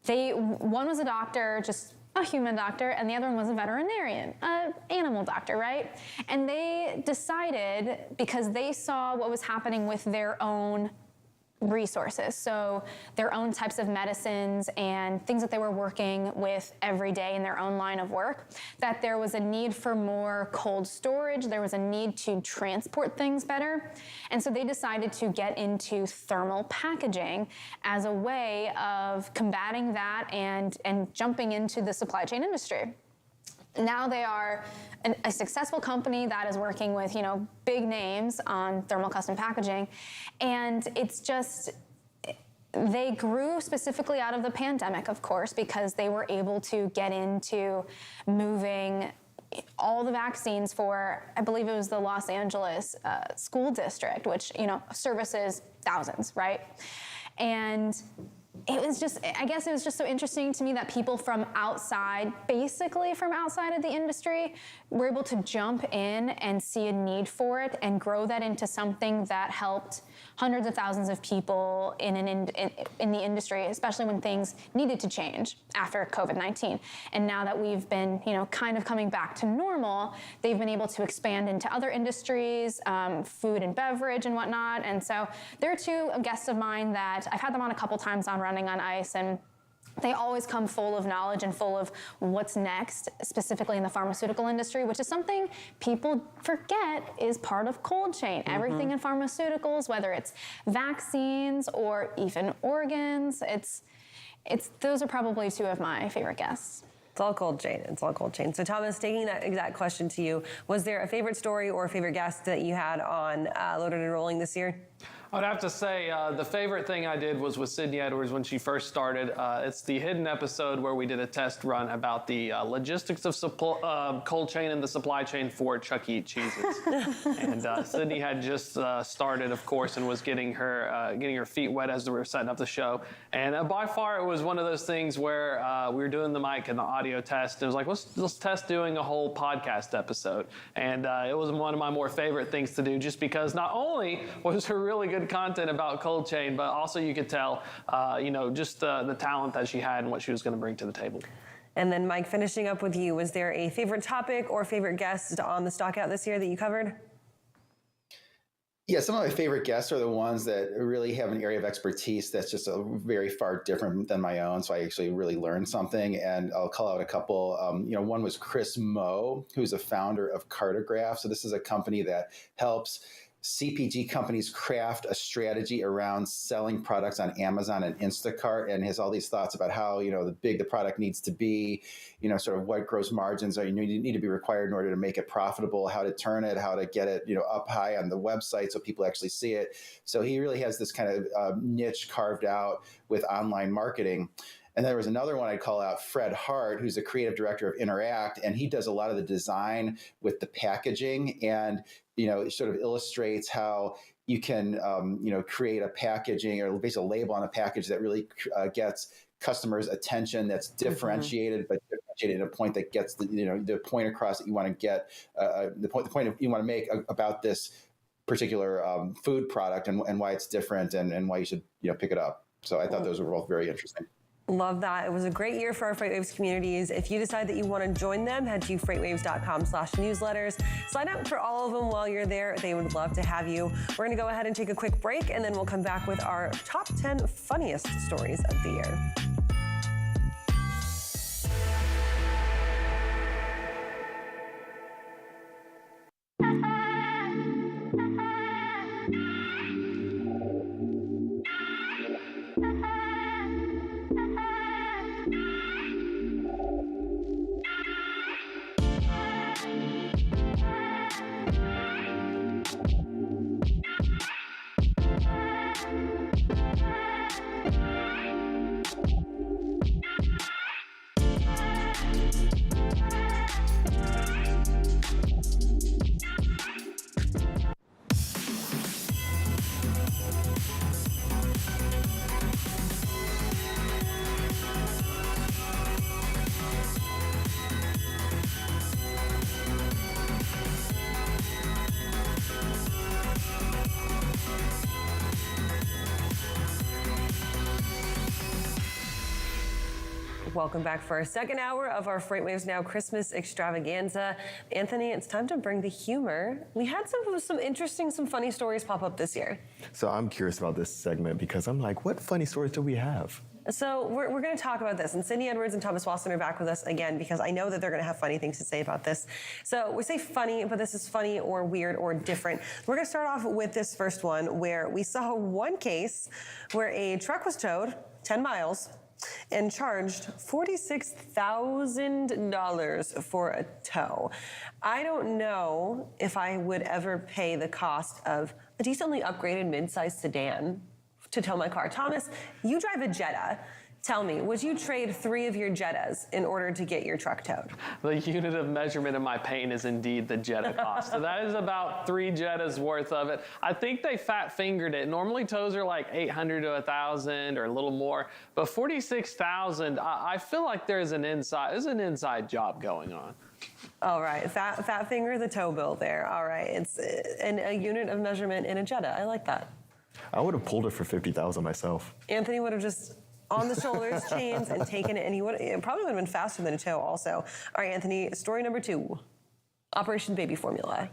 one was a doctor, just a human doctor, and the other one was a veterinarian, an animal doctor, right? And they decided, because they saw what was happening with their own resources. So their own types of medicines and things that they were working with every day in their own line of work, that there was a need for more cold storage. There was a need to transport things better. And so they decided to get into thermal packaging as a way of combating that and jumping into the supply chain industry. Now they are a successful company that is working with, big names on thermal custom packaging. And it's just, they grew specifically out of the pandemic, of course, because they were able to get into moving all the vaccines for, I believe it was the Los Angeles school district, which, services thousands, right? And it was just, I guess it was just so interesting to me that people from outside, basically from outside of the industry, were able to jump in and see a need for it and grow that into something that helped hundreds of thousands of people in the industry, especially when things needed to change after COVID-19. And now that we've been, kind of coming back to normal, they've been able to expand into other industries, food and beverage and whatnot. And so there are two guests of mine that I've had them on a couple times on Running on Ice, and they always come full of knowledge and full of what's next, specifically in the pharmaceutical industry, which is something people forget is part of cold chain. Mm-hmm. Everything in pharmaceuticals, whether it's vaccines or even organs, those are probably two of my favorite guests. It's all cold chain. It's all cold chain. So Thomas, taking that exact question to you, was there a favorite story or a favorite guest that you had on Loaded and Rolling this year? I'd have to say the favorite thing I did was with Sydney Edwards when she first started. It's the hidden episode where we did a test run about the logistics of cold chain and the supply chain for Chuck E. Cheeses. And Sydney had just started, of course, and was getting her feet wet as we were setting up the show. And by far, it was one of those things where we were doing the mic and the audio test. And it was like, let's test doing a whole podcast episode. And it was one of my more favorite things to do, just because not only was her really good content about cold chain, but also you could tell, just the talent that she had and what she was going to bring to the table. And then Mike, finishing up with you, was there a favorite topic or favorite guest on the Stockout this year that you covered? Yeah, some of my favorite guests are the ones that really have an area of expertise that's just very far different than my own. So I actually really learned something, and I'll call out a couple. One was Chris Moe, who's a founder of Cartograph. So this is a company that helps CPG companies craft a strategy around selling products on Amazon and Instacart, and has all these thoughts about how, the big the product needs to be, sort of what gross margins are you need to be required in order to make it profitable, how to turn it, how to get it, up high on the website so people actually see it. So he really has this kind of niche carved out with online marketing. And there was another one I'd call out, Fred Hart, who's the creative director of Interact, and he does a lot of the design with the packaging, and it sort of illustrates how you can create a packaging or basically a label on a package that really gets customers' attention, that's differentiated, but differentiated at a point that gets the point across that you want to get, the point you want to make about this particular food product and why it's different and why you should pick it up. So I thought those were both very interesting. Love that. It was a great year for our FreightWaves communities. If you decide that you want to join them, head to freightwaves.com/newsletters. Sign up for all of them while you're there. They would love to have you. We're going to go ahead and take a quick break, and then we'll come back with our top 10 funniest stories of the year. Welcome back for our second hour of our FreightWaves Now Christmas extravaganza. Anthony, it's time to bring the humor. We had some interesting, some funny stories pop up this year. So I'm curious about this segment because I'm like, what funny stories do we have? So we're going to talk about this, and Sydney Edwards and Thomas Wasson are back with us again because I know that they're going to have funny things to say about this. So we say funny, but this is funny or weird or different. We're going to start off with this first one where we saw one case where a truck was towed 10 miles and charged $46,000 for a tow. I don't know if I would ever pay the cost of a decently upgraded mid-sized sedan to tow my car. Thomas, you drive a Jetta. Tell me, would you trade 3 of your Jettas in order to get your truck towed? The unit of measurement of my pain is indeed the Jetta cost. So that is about 3 Jettas worth of it. I think they fat fingered it. Normally tows are like 800 to 1,000 or a little more, but 46,000. I feel like there's an inside job going on. All right, fat finger the tow bill there. All right, it's a unit of measurement in a Jetta. I like that. I would have pulled it for 50,000 myself. Anthony would have just on the shoulders, chains, and taken it, and it probably would have been faster than a tow also. All right, Anthony, story number 2, Operation Baby Formula.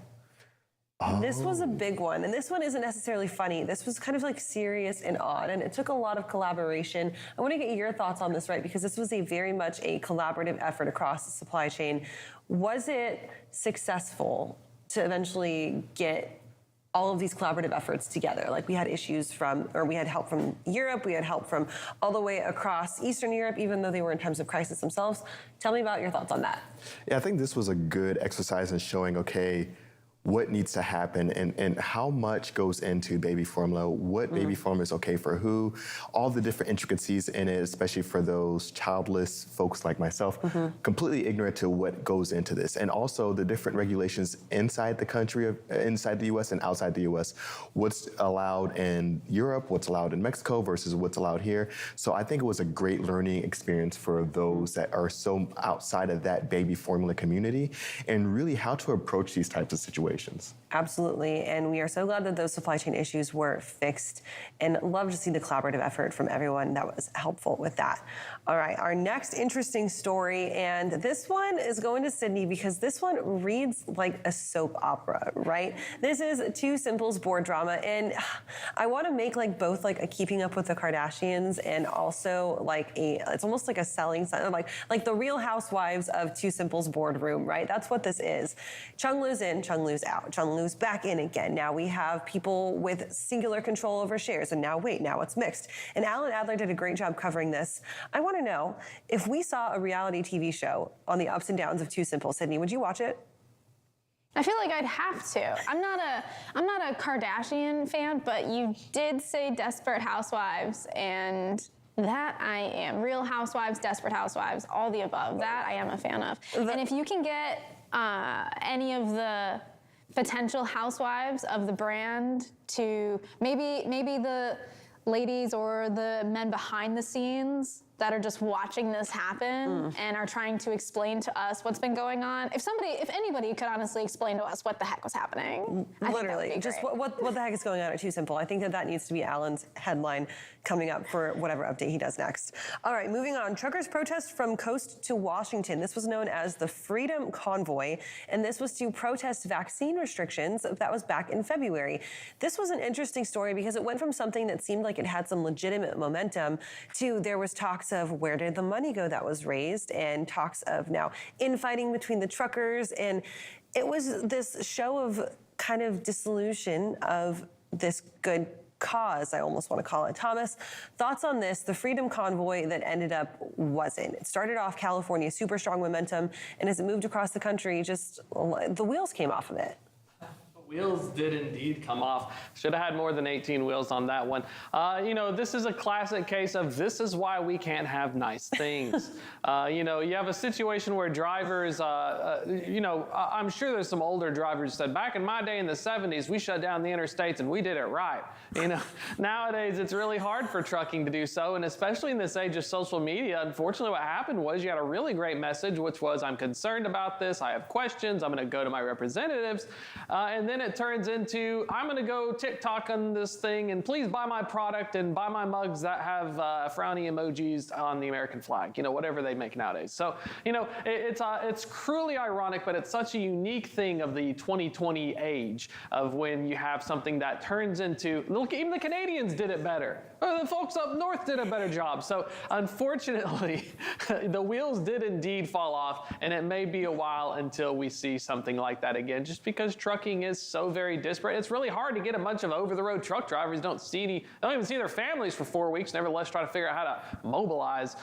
Oh. This was a big one, and this one isn't necessarily funny. This was kind of like serious and odd, and it took a lot of collaboration. I want to get your thoughts on this, right, because this was very much a collaborative effort across the supply chain. Was it successful to eventually get all of these collaborative efforts together? Like we had we had help from Europe, we had help from all the way across Eastern Europe, even though they were in times of crisis themselves. Tell me about your thoughts on that. Yeah, I think this was a good exercise in showing, okay, what needs to happen and how much goes into baby formula, what baby formula is okay for who, all the different intricacies in it, especially for those childless folks like myself, completely ignorant to what goes into this. And also the different regulations inside the country, inside the US and outside the US, what's allowed in Europe, what's allowed in Mexico versus what's allowed here. So I think it was a great learning experience for those that are so outside of that baby formula community and really how to approach these types of situations. Absolutely, and we are so glad that those supply chain issues were fixed and love to see the collaborative effort from everyone that was helpful with that. All right, our next interesting story, and this one is going to Sydney because this one reads like a soap opera, right? This is Too Simple's board drama, and I want to make like both like a Keeping Up with the Kardashians and also like it's almost like a selling sign, like the Real Housewives of Too Simple's boardroom, right? That's what this is. Chung Lu's in, Chung Lu's out. Chung Lu's back in again. Now we have people with singular control over shares, and now it's mixed. And Alan Adler did a great job covering this. I want to know, if we saw a reality TV show on the ups and downs of Too Simple, Sydney, would you watch it? I feel like I'd have to. I'm not a Kardashian fan, but you did say Desperate Housewives, and that I am. Real Housewives, Desperate Housewives, all the above. That I am a fan of. And if you can get any of the potential housewives of the brand to maybe the ladies or the men behind the scenes that are just watching this happen and are trying to explain to us what's been going on. If anybody could honestly explain to us what the heck was happening, literally, just what the heck is going on at Too Simple. I think that needs to be Alan's headline coming up for whatever update he does next. All right, moving on. Truckers protest from coast to Washington. This was known as the Freedom Convoy, and this was to protest vaccine restrictions. That was back in February. This was an interesting story because it went from something that seemed like it had some legitimate momentum to there was talks of where did the money go that was raised, and talks of now infighting between the truckers, and it was this show of kind of dissolution of this good cause, I almost want to call it. Thomas, thoughts on this, the Freedom Convoy that ended up wasn't. It started off California, super strong momentum, and as it moved across the country, just the wheels came off of it. Wheels did indeed come off. Should have had more than 18 wheels on that one. This is a classic case of this is why we can't have nice things. You have a situation where drivers, I'm sure there's some older drivers who said, back in my day in the 70s, we shut down the interstates and we did it right. Nowadays it's really hard for trucking to do so, and especially in this age of social media, unfortunately what happened was you had a really great message, which was, I'm concerned about this, I have questions, I'm going to go to my representatives, and then then it turns into, I'm gonna go TikTok on this thing and please buy my product and buy my mugs that have frowny emojis on the American flag, whatever they make nowadays. So, it's cruelly ironic, but it's such a unique thing of the 2020 age of when you have something that turns into, look, even the Canadians did it better. The folks up north did a better job. So unfortunately, the wheels did indeed fall off, and it may be a while until we see something like that again, just because trucking is so very disparate. It's really hard to get a bunch of over-the-road truck drivers don't even see their families for 4 weeks, nevertheless try to figure out how to mobilize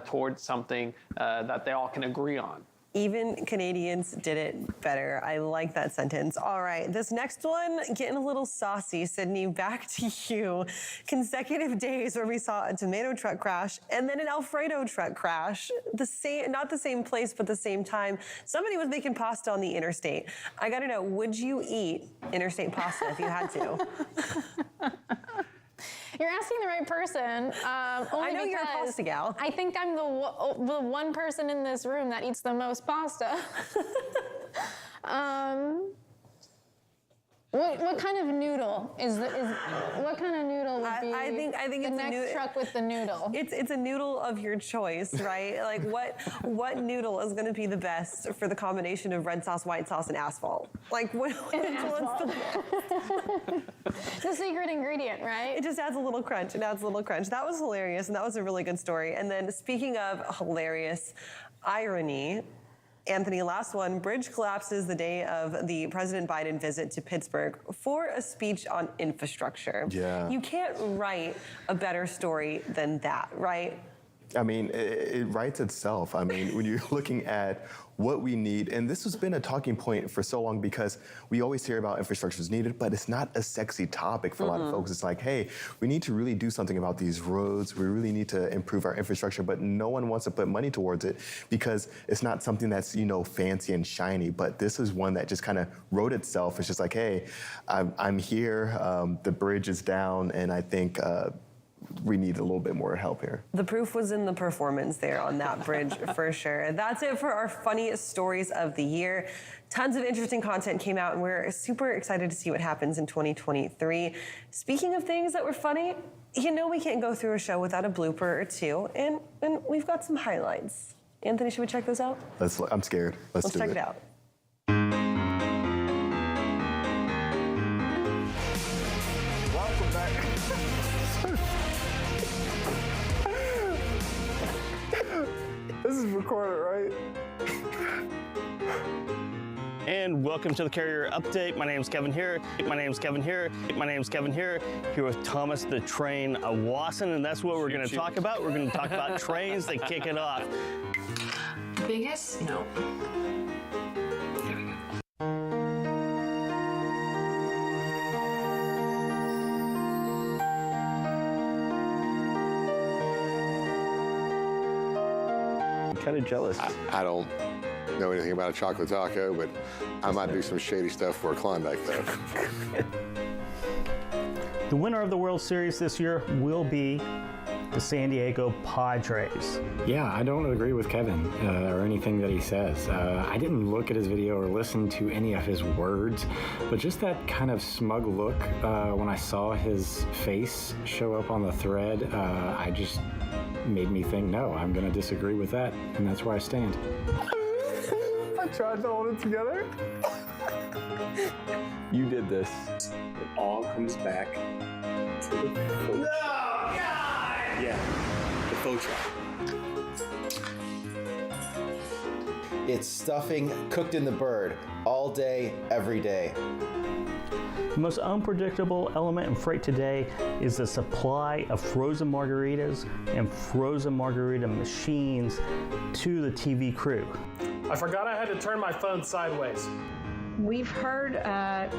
towards something that they all can agree on. Even Canadians did it better. I like that sentence. All right, this next one, getting a little saucy. Sydney, back to you. Consecutive days where we saw a tomato truck crash and then an Alfredo truck crash. Not the same place, but the same time. Somebody was making pasta on the interstate. I gotta know, would you eat interstate pasta if you had to? You're asking the right person. I know you're a pasta gal. I think I'm the one person in this room that eats the most pasta. What kind of noodle what kind of noodle would be I think the it's next truck with the noodle? It's a noodle of your choice, right? Like what noodle is going to be the best for the combination of red sauce, white sauce, and asphalt? Like what's the the secret ingredient, right? It just adds a little crunch. It adds a little crunch. That was hilarious, and that was a really good story. And then speaking of hilarious irony, Anthony, last one. Bridge collapses the day of the President Biden visit to Pittsburgh for a speech on infrastructure. Yeah. You can't write a better story than that, right? I mean, it writes itself. I mean, when you're looking at what we need, and this has been a talking point for so long because we always hear about infrastructure is needed, but it's not a sexy topic for a lot of folks. It's like, hey, we need to really do something about these roads. We really need to improve our infrastructure, but no one wants to put money towards it because it's not something that's, fancy and shiny. But this is one that just kind of wrote itself. It's just like, hey, I'm here, the bridge is down, and I think we need a little bit more help here. The proof was in the performance there on that bridge for sure. That's it for our funniest stories of the year. Tons of interesting content came out, and we're super excited to see what happens in 2023. Speaking of things that were funny, we can't go through a show without a blooper or two, and we've got some highlights. Anthony, should we check those out? I'm scared. Let's check it out. Welcome back. This is recorded, right? And welcome to the Carrier Update. My name's Kevin here. Here with Thomas the Train Wasson, and that's what we're going to talk about. We're going to talk about trains that kick it off. Biggest? No. There we go. Kind of jealous. I don't know anything about a chocolate taco, but I might do some shady stuff for a Klondike, though. The winner of the World Series this year will be the San Diego Padres. Yeah, I don't agree with Kevin or anything that he says. I didn't look at his video or listen to any of his words, but just that kind of smug look when I saw his face show up on the thread, I just made me think, no, I'm going to disagree with that, and that's where I stand. I tried to hold it together. You did this. It all comes back to the faux. No, God! Yeah, the faux trap. It's stuffing cooked in the bird all day, every day. The most unpredictable element in freight today is the supply of frozen margaritas and frozen margarita machines to the TV crew. I forgot I had to turn my phone sideways. We've heard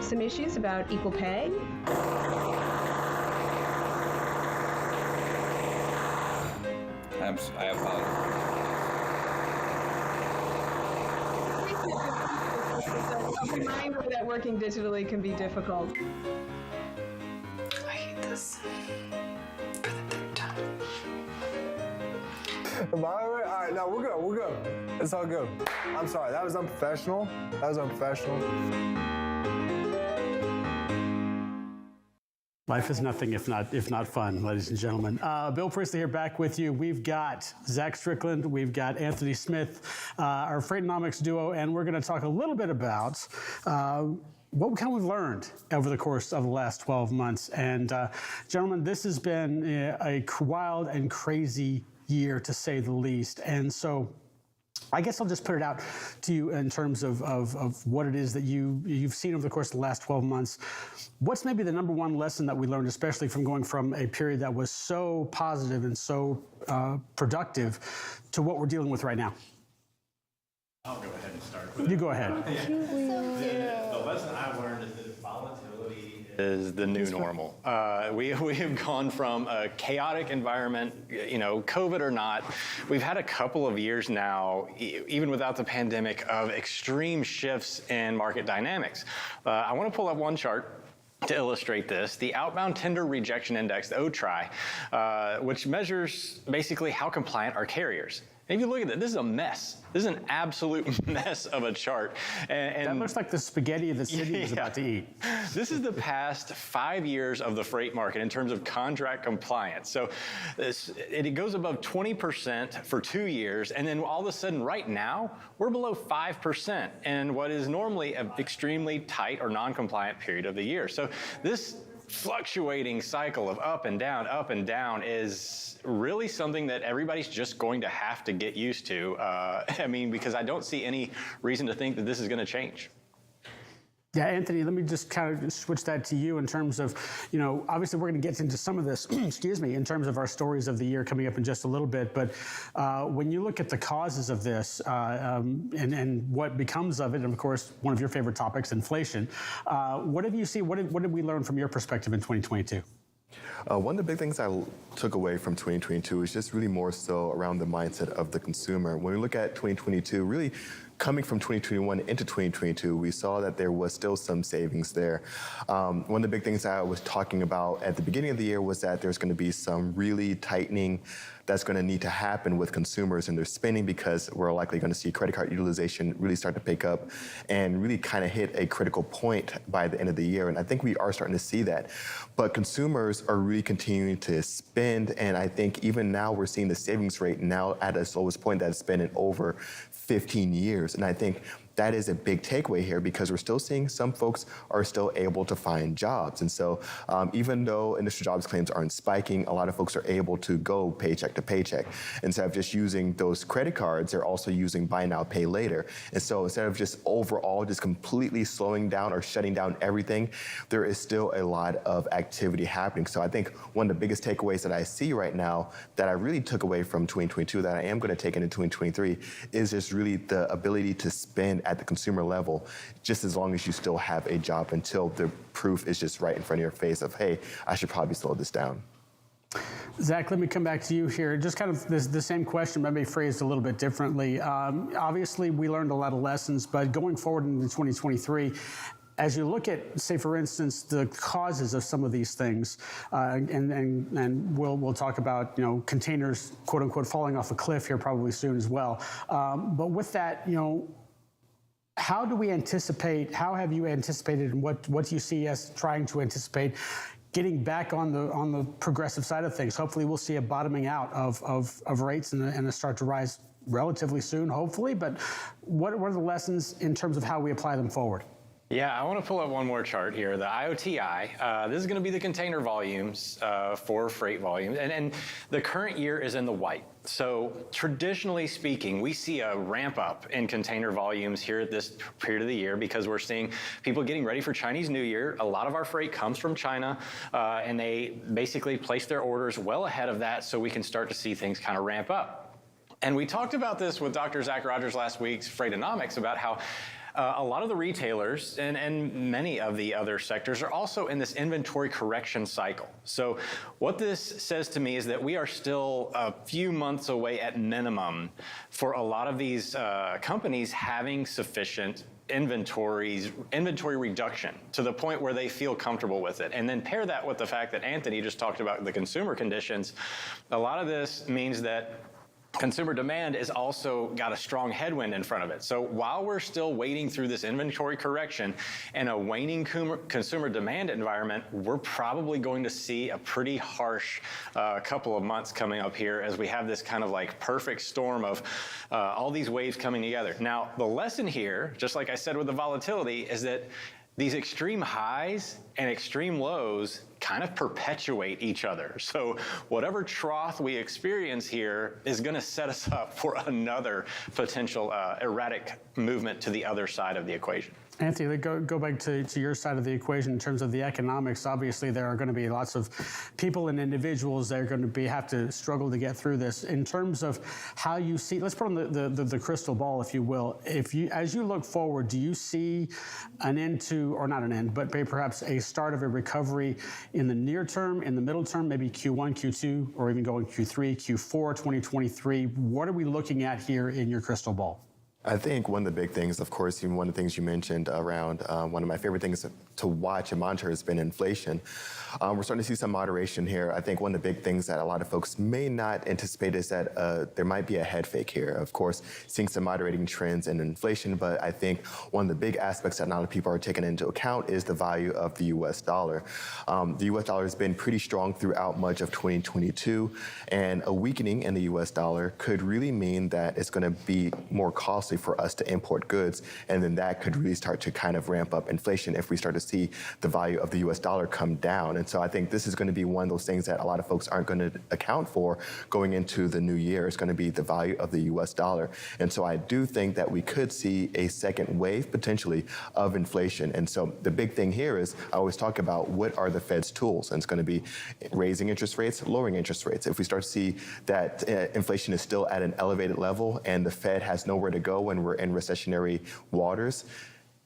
some issues about equal pay. I apologize. A reminder that working digitally can be difficult. I hate this. For the third time. Am I all right? All right, no, we're good. It's all good. I'm sorry, that was unprofessional. Life is nothing if not fun, ladies and gentlemen. Bill Priestley here, back with you. We've got Zach Strickland, we've got Anthony Smith, our Freightnomics duo, and we're going to talk a little bit about what kind of we've learned over the course of the last 12 months. And gentlemen, this has been a wild and crazy year, to say the least. And so I guess I'll just put it out to you in terms of what it is that you've seen over the course of the last 12 months. What's maybe the number one lesson that we learned, especially from going from a period that was so positive and so productive to what we're dealing with right now? I'll go ahead and start. You go ahead. The lesson I learned is that volatility is the new normal. We have gone from a chaotic environment, COVID or not. We've had a couple of years now, even without the pandemic, of extreme shifts in market dynamics. I want to pull up one chart to illustrate this, the Outbound Tender Rejection Index, the OTRI, which measures basically how compliant are carriers. And if you look at it, this is a mess. This is an absolute mess of a chart. And that looks like the spaghetti the city is about to eat. This is the past 5 years of the freight market in terms of contract compliance. So it goes above 20% for 2 years, and then all of a sudden right now, we're below 5% in what is normally an extremely tight or non-compliant period of the year. So this fluctuating cycle of up and down is really something that everybody's just going to have to get used to. Because I don't see any reason to think that this is going to change. Yeah, Anthony, let me just kind of switch that to you in terms of, obviously we're going to get into some of this, excuse me, in terms of our stories of the year coming up in just a little bit. But when you look at the causes of this and what becomes of it, and of course, one of your favorite topics, inflation, what have you seen? What did we learn from your perspective in 2022? One of the big things I took away from 2022 is just really more so around the mindset of the consumer. When we look at 2022, really coming from 2021 into 2022, we saw that there was still some savings there. One of the big things I was talking about at the beginning of the year was that there's going to be some really tightening that's going to need to happen with consumers and their spending, because we're likely going to see credit card utilization really start to pick up and really kind of hit a critical point by the end of the year. And I think we are starting to see that. But consumers are really continuing to spend. And I think even now we're seeing the savings rate now at its lowest point that it's been in over 15 years. And I think that is a big takeaway here, because we're still seeing some folks are still able to find jobs. And so even though initial jobs claims aren't spiking, a lot of folks are able to go paycheck to paycheck. Instead of just using those credit cards, they're also using buy now, pay later. And so instead of just overall just completely slowing down or shutting down everything, there is still a lot of activity happening. So I think one of the biggest takeaways that I see right now that I really took away from 2022 that I am going to take into 2023 is just really the ability to spend at the consumer level, just as long as you still have a job, until the proof is just right in front of your face of, hey, I should probably slow this down. Zach, let me come back to you here. Just kind of the same question, but maybe phrased a little bit differently. Obviously, we learned a lot of lessons, but going forward into 2023, as you look at, say, for instance, the causes of some of these things, and we'll talk about, containers, quote unquote, falling off a cliff here probably soon as well. But with that, how do we anticipate, how have you anticipated, and what do you see us trying to anticipate getting back on the progressive side of things? Hopefully we'll see a bottoming out of rates and a start to rise relatively soon, hopefully. But what are the lessons in terms of how we apply them forward? Yeah, I want to pull up one more chart here, the IOTI. This is going to be the container volumes for freight volumes, and the current year is in the white. So traditionally speaking, we see a ramp up in container volumes here at this period of the year, because we're seeing people getting ready for Chinese New Year. A lot of our freight comes from China, and they basically place their orders well ahead of that, so we can start to see things kind of ramp up. And we talked about this with Dr. Zach Rogers last week's Freightonomics about how a lot of the retailers and many of the other sectors are also in this inventory correction cycle. So what this says to me is that we are still a few months away at minimum for a lot of these companies having sufficient inventory reduction to the point where they feel comfortable with it. And then pair that with the fact that Anthony just talked about the consumer conditions. A lot of this means that consumer demand is also got a strong headwind in front of it. So while we're still waiting through this inventory correction and a waning consumer demand environment, we're probably going to see a pretty harsh couple of months coming up here as we have this kind of like perfect storm of all these waves coming together. Now, the lesson here, just like I said with the volatility, is that these extreme highs and extreme lows kind of perpetuate each other. So whatever trough we experience here is going to set us up for another potential erratic movement to the other side of the equation. Anthony, go back to your side of the equation in terms of the economics. Obviously, there are going to be lots of people and individuals that are going to have to struggle to get through this. In terms of how you see, let's put on the crystal ball, if you will. As you look forward, do you see an end to, or not an end, but perhaps a start of a recovery in the near term, in the middle term, maybe Q1, Q2, or even going Q3, Q4, 2023? What are we looking at here in your crystal ball? I think one of the big things, of course, even one of the things you mentioned around one of my favorite things to watch and monitor has been inflation. We're starting to see some moderation here. I think one of the big things that a lot of folks may not anticipate is that there might be a head fake here. Of course, seeing some moderating trends in inflation, but I think one of the big aspects that not a lot of people are taking into account is the value of the U.S. dollar. The U.S. dollar has been pretty strong throughout much of 2022, and a weakening in the U.S. dollar could really mean that it's going to be more costly for us to import goods, and then that could really start to kind of ramp up inflation if we start to see the value of the U.S. dollar come down. And so I think this is going to be one of those things that a lot of folks aren't going to account for going into the new year. It's going to be the value of the U.S. dollar. And so I do think that we could see a second wave potentially of inflation. And so the big thing here is I always talk about what are the Fed's tools, and it's going to be raising interest rates, lowering interest rates. If we start to see that inflation is still at an elevated level and the Fed has nowhere to go when we're in recessionary waters,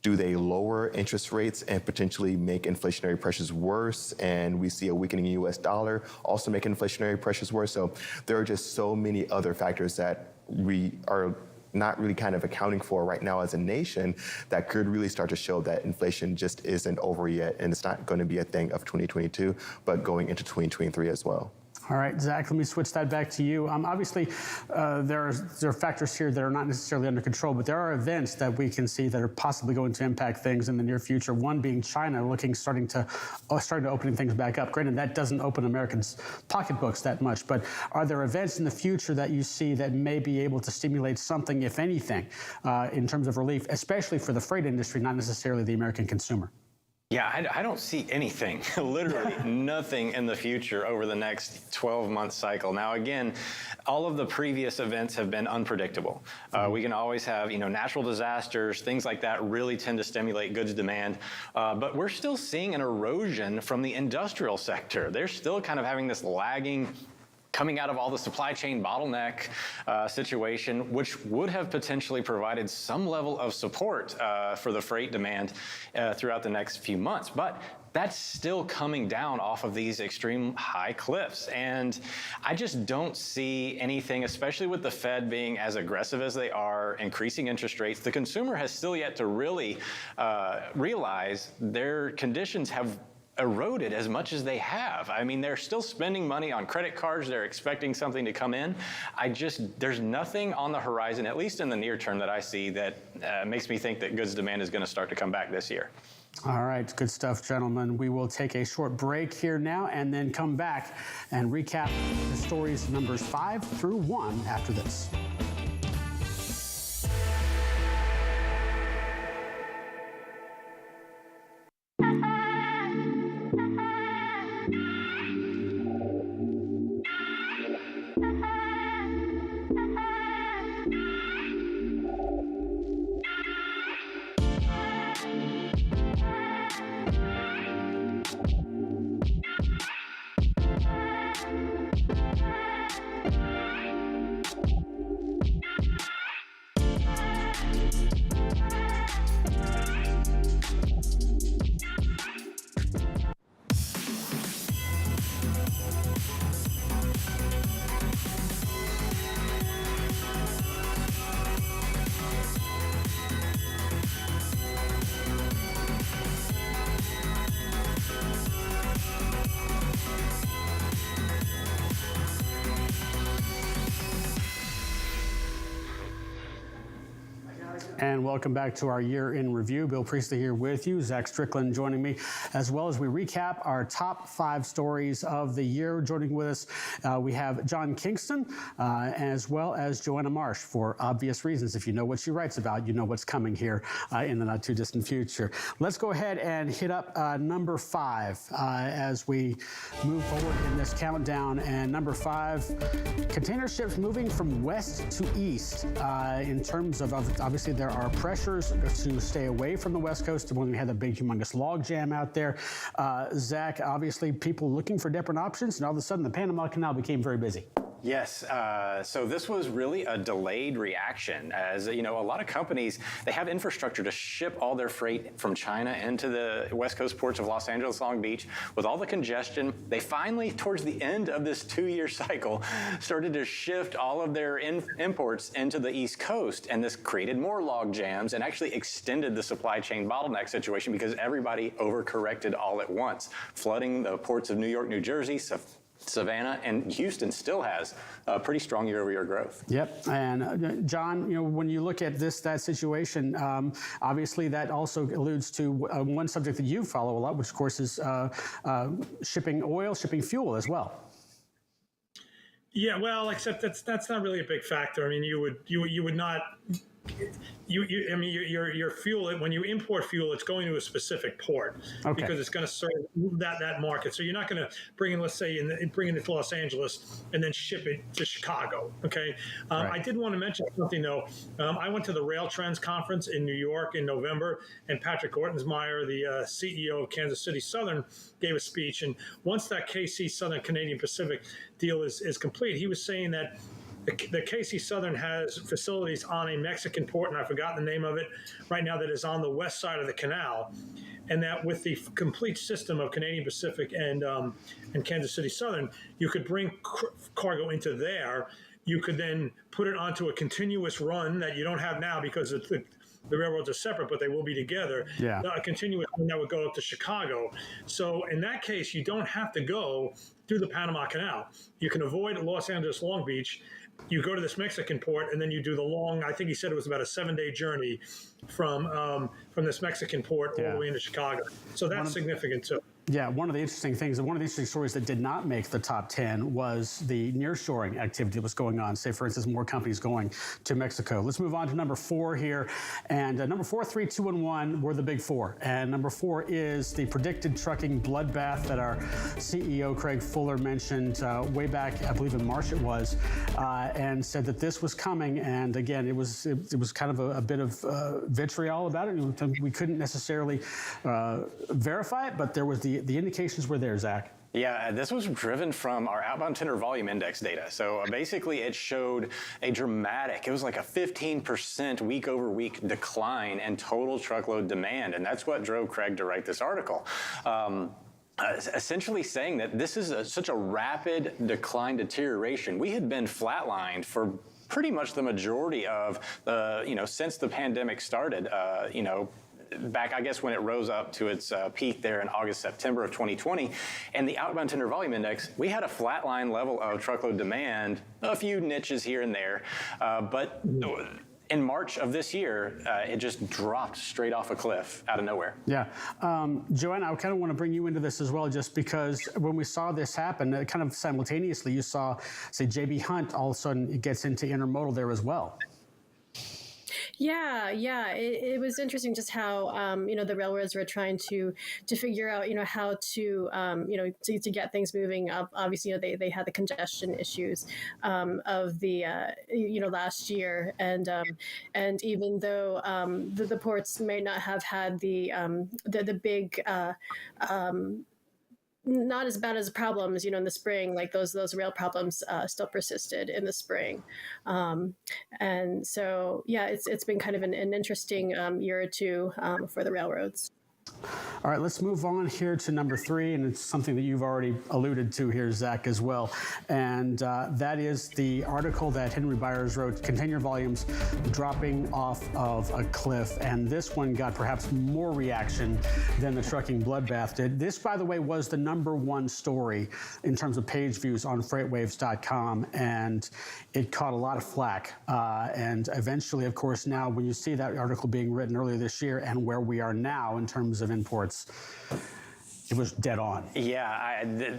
do they lower interest rates and potentially make inflationary pressures worse? And we see a weakening U.S. dollar also make inflationary pressures worse. So there are just so many other factors that we are not really kind of accounting for right now as a nation that could really start to show that inflation just isn't over yet, and it's not going to be a thing of 2022, but going into 2023 as well. All right, Zach, let me switch that back to you. Obviously, there are factors here that are not necessarily under control, but there are events that we can see that are possibly going to impact things in the near future. One being China starting to opening things back up. Granted, that doesn't open Americans' pocketbooks that much, but are there events in the future that you see that may be able to stimulate something, if anything, in terms of relief, especially for the freight industry, not necessarily the American consumer? Yeah, I don't see anything, literally nothing in the future over the next 12-month cycle. Now, again, all of the previous events have been unpredictable. We can always have, natural disasters, things like that really tend to stimulate goods demand. But we're still seeing an erosion from the industrial sector. They're still kind of having this lagging coming out of all the supply chain bottleneck situation, which would have potentially provided some level of support for the freight demand throughout the next few months. But that's still coming down off of these extreme high cliffs. And I just don't see anything, especially with the Fed being as aggressive as they are, increasing interest rates. The consumer has still yet to really realize their conditions have eroded as much as they have. I mean, they're still spending money on credit cards. They're expecting something to come in. There's nothing on the horizon, at least in the near term, that I see that makes me think that goods demand is going to start to come back this year. All right, good stuff, gentlemen. We will take a short break here now and then come back and recap the stories numbers 5 through 1 after this. And welcome back to our year in review. Bill Priestley here with you. Zach Strickland joining me, as well as we recap our top 5 stories of the year. Joining with us, we have John Kingston, as well as Joanna Marsh, for obvious reasons. If you know what she writes about, you know what's coming here in the not too distant future. Let's go ahead and hit up number 5 as we move forward in this countdown. And number 5, container ships moving from west to east. In terms of, obviously, there are pressures to stay away from the West Coast when we had the big, humongous log jam out there. Zach, obviously, people looking for different options, and all of a sudden, the Panama Canal became very busy. Yes, so this was really a delayed reaction. As you know, a lot of companies, they have infrastructure to ship all their freight from China into the West Coast ports of Los Angeles, Long Beach. With all the congestion, they finally, towards the end of this 2-year cycle, started to shift all of their imports into the East Coast. And this created more log jams and actually extended the supply chain bottleneck situation because everybody overcorrected all at once, flooding the ports of New York, New Jersey, Savannah, and Houston still has a pretty strong year-over-year growth. Yep, and John, when you look at that situation, obviously that also alludes to one subject that you follow a lot, which of course is shipping oil, shipping fuel as well. Yeah, well, except that's not really a big factor. I mean, you would not. I mean, your fuel, when you import fuel, it's going to a specific port because it's going to serve that market. So you're not going to bring in, let's say, bring it to Los Angeles and then ship it to Chicago. Okay. I did want to mention something though. I went to the Rail Trends conference in New York in November, and Patrick Ortensmeyer, the CEO of Kansas City Southern, gave a speech. And once that KC Southern Canadian Pacific deal is complete, he was saying that the KC Southern has facilities on a Mexican port, and I've forgotten the name of it right now, that is on the west side of the canal, and that with the complete system of Canadian Pacific and Kansas City Southern, you could bring cargo into there. You could then put it onto a continuous run that you don't have now because the railroads are separate, but they will be together. Yeah. A continuous run that would go up to Chicago. So in that case, you don't have to go through the Panama Canal. You can avoid Los Angeles, Long Beach. You go to this Mexican port, and then you do the long, I think he said it was about a 7-day journey from this Mexican port all the way into Chicago. So that's significant too. Yeah, one of the interesting things, one of the interesting stories that did not make the top 10 was the nearshoring activity that was going on. Say, for instance, more companies going to Mexico. Let's move on to number 4 here. And number 4, 3, 2, and 1 were the big 4. And number 4 is the predicted trucking bloodbath that our CEO, Craig Fuller, mentioned way back, I believe in March it was, and said that this was coming. And again, it was kind of a bit of vitriol about it. We couldn't necessarily verify it, but there was the indications were there, Zach. Yeah, this was driven from our outbound tender volume index data. So basically it showed a dramatic, it was like a 15% week over week decline in total truckload demand. And that's what drove Craig to write this article. Essentially saying that this is such a rapid decline deterioration. We had been flatlined for pretty much the majority of since the pandemic started, back, I guess, when it rose up to its peak there in August, September of 2020. And the outbound tender volume index, we had a flatline level of truckload demand, a few niches here and there. But in March of this year, it just dropped straight off a cliff out of nowhere. Yeah. Joanna, I kind of want to bring you into this as well, just because when we saw this happen, kind of simultaneously, you saw, say, J.B. Hunt all of a sudden it gets into intermodal there as well. Yeah. It was interesting just how the railroads were trying to figure out how to to get things moving up. Obviously, they had the congestion issues of the last year, and even though the ports may not have had the big not as bad as problems, in the spring, like those rail problems still persisted in the spring. And so, yeah, it's been kind of an interesting year or two for the railroads. All right, let's move on here to number 3, and it's something that you've already alluded to here, Zach, as well. And that is the article that Henry Byers wrote, Container Volumes Dropping Off of a Cliff. And this one got perhaps more reaction than the trucking bloodbath did. This, by the way, was the #1 story in terms of page views on FreightWaves.com, and it caught a lot of flack. And eventually, of course, now when you see that article being written earlier this year and where we are now in terms of imports, it was dead on. Yeah,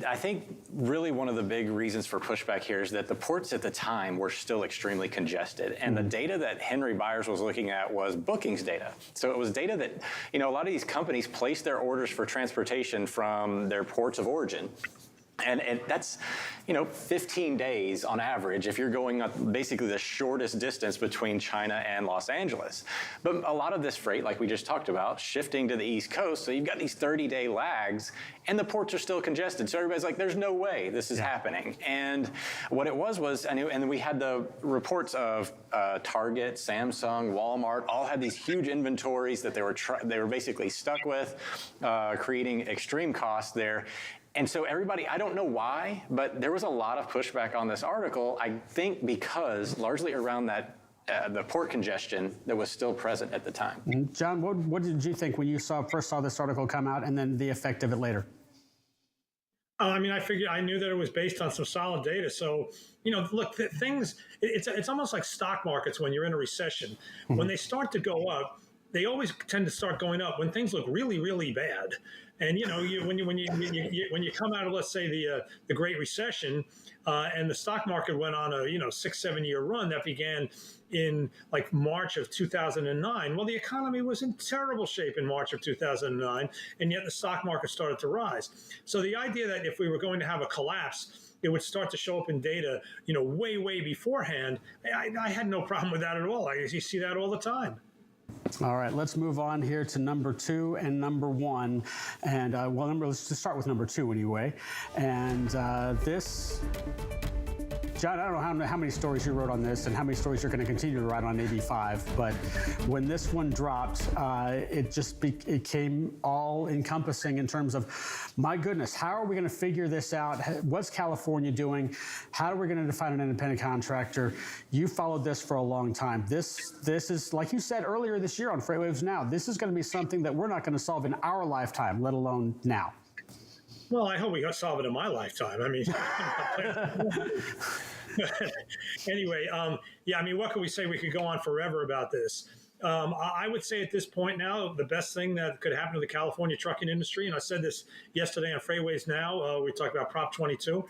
I think really one of the big reasons for pushback here is that the ports at the time were still extremely congested. And the data that Henry Byers was looking at was bookings data. So it was data that, a lot of these companies place their orders for transportation from their ports of origin. And that's, 15 days on average if you're going up basically the shortest distance between China and Los Angeles. But a lot of this freight, like we just talked about, shifting to the East Coast, so you've got these 30-day lags, and the ports are still congested. So everybody's like, there's no way this is happening. And what it was, and we had the reports of Target, Samsung, Walmart, all had these huge inventories that they were basically stuck with, creating extreme costs there. And so everybody, I don't know why, but there was a lot of pushback on this article, I think because largely around that the port congestion that was still present at the time. John, what did you think when you first saw this article come out and then the effect of it later? I knew that it was based on some solid data. So, look, it's almost like stock markets when you're in a recession. Mm-hmm. When they start to go up, they always tend to start going up when things look really, really bad. And when you come out of, let's say, the Great Recession, and the stock market went on a 6-7 year run that began in like March of 2009. Well, the economy was in terrible shape in March of 2009, and yet the stock market started to rise. So the idea that if we were going to have a collapse, it would start to show up in data, way beforehand. I had no problem with that at all. You see that all the time. All right, let's move on here to number 2 and number 1. And let's just start with number 2 anyway. And this, John, I don't know how many stories you wrote on this and how many stories you're going to continue to write on AB5, but when this one dropped, it came all encompassing in terms of, my goodness, how are we going to figure this out? What's California doing? How are we going to define an independent contractor? You followed this for a long time. This is, like you said earlier this year on FreightWaves Now, this is going to be something that we're not going to solve in our lifetime, let alone now. Well, I hope we solve it in my lifetime. Anyway, what can we say? We could go on forever about this. I would say at this point now, the best thing that could happen to the California trucking industry, and I said this yesterday on FreightWaves Now, we talked about Prop 22,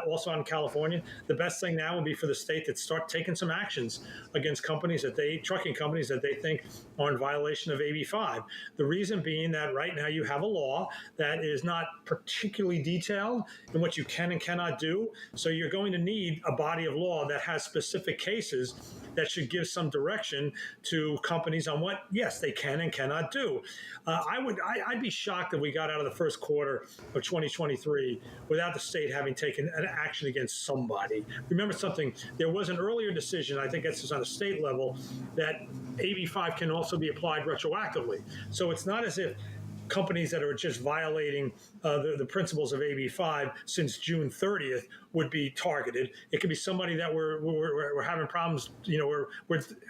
also on California. The best thing now would be for the state to start taking some actions against trucking companies that they think are in violation of AB5. The reason being that right now you have a law that is not particularly detailed in what you can and cannot do. So you're going to need a body of law that has specific cases that should give some direction to companies on what, yes, they can and cannot do. I'd be shocked if we got out of the first quarter of 2023 without the state having taken an action against somebody. Remember something, there was an earlier decision, I think it's on a state level, that AB5 can also be applied retroactively. So it's not as if companies that are just violating the principles of AB5 since June 30th would be targeted. It could be somebody that we're having problems, we're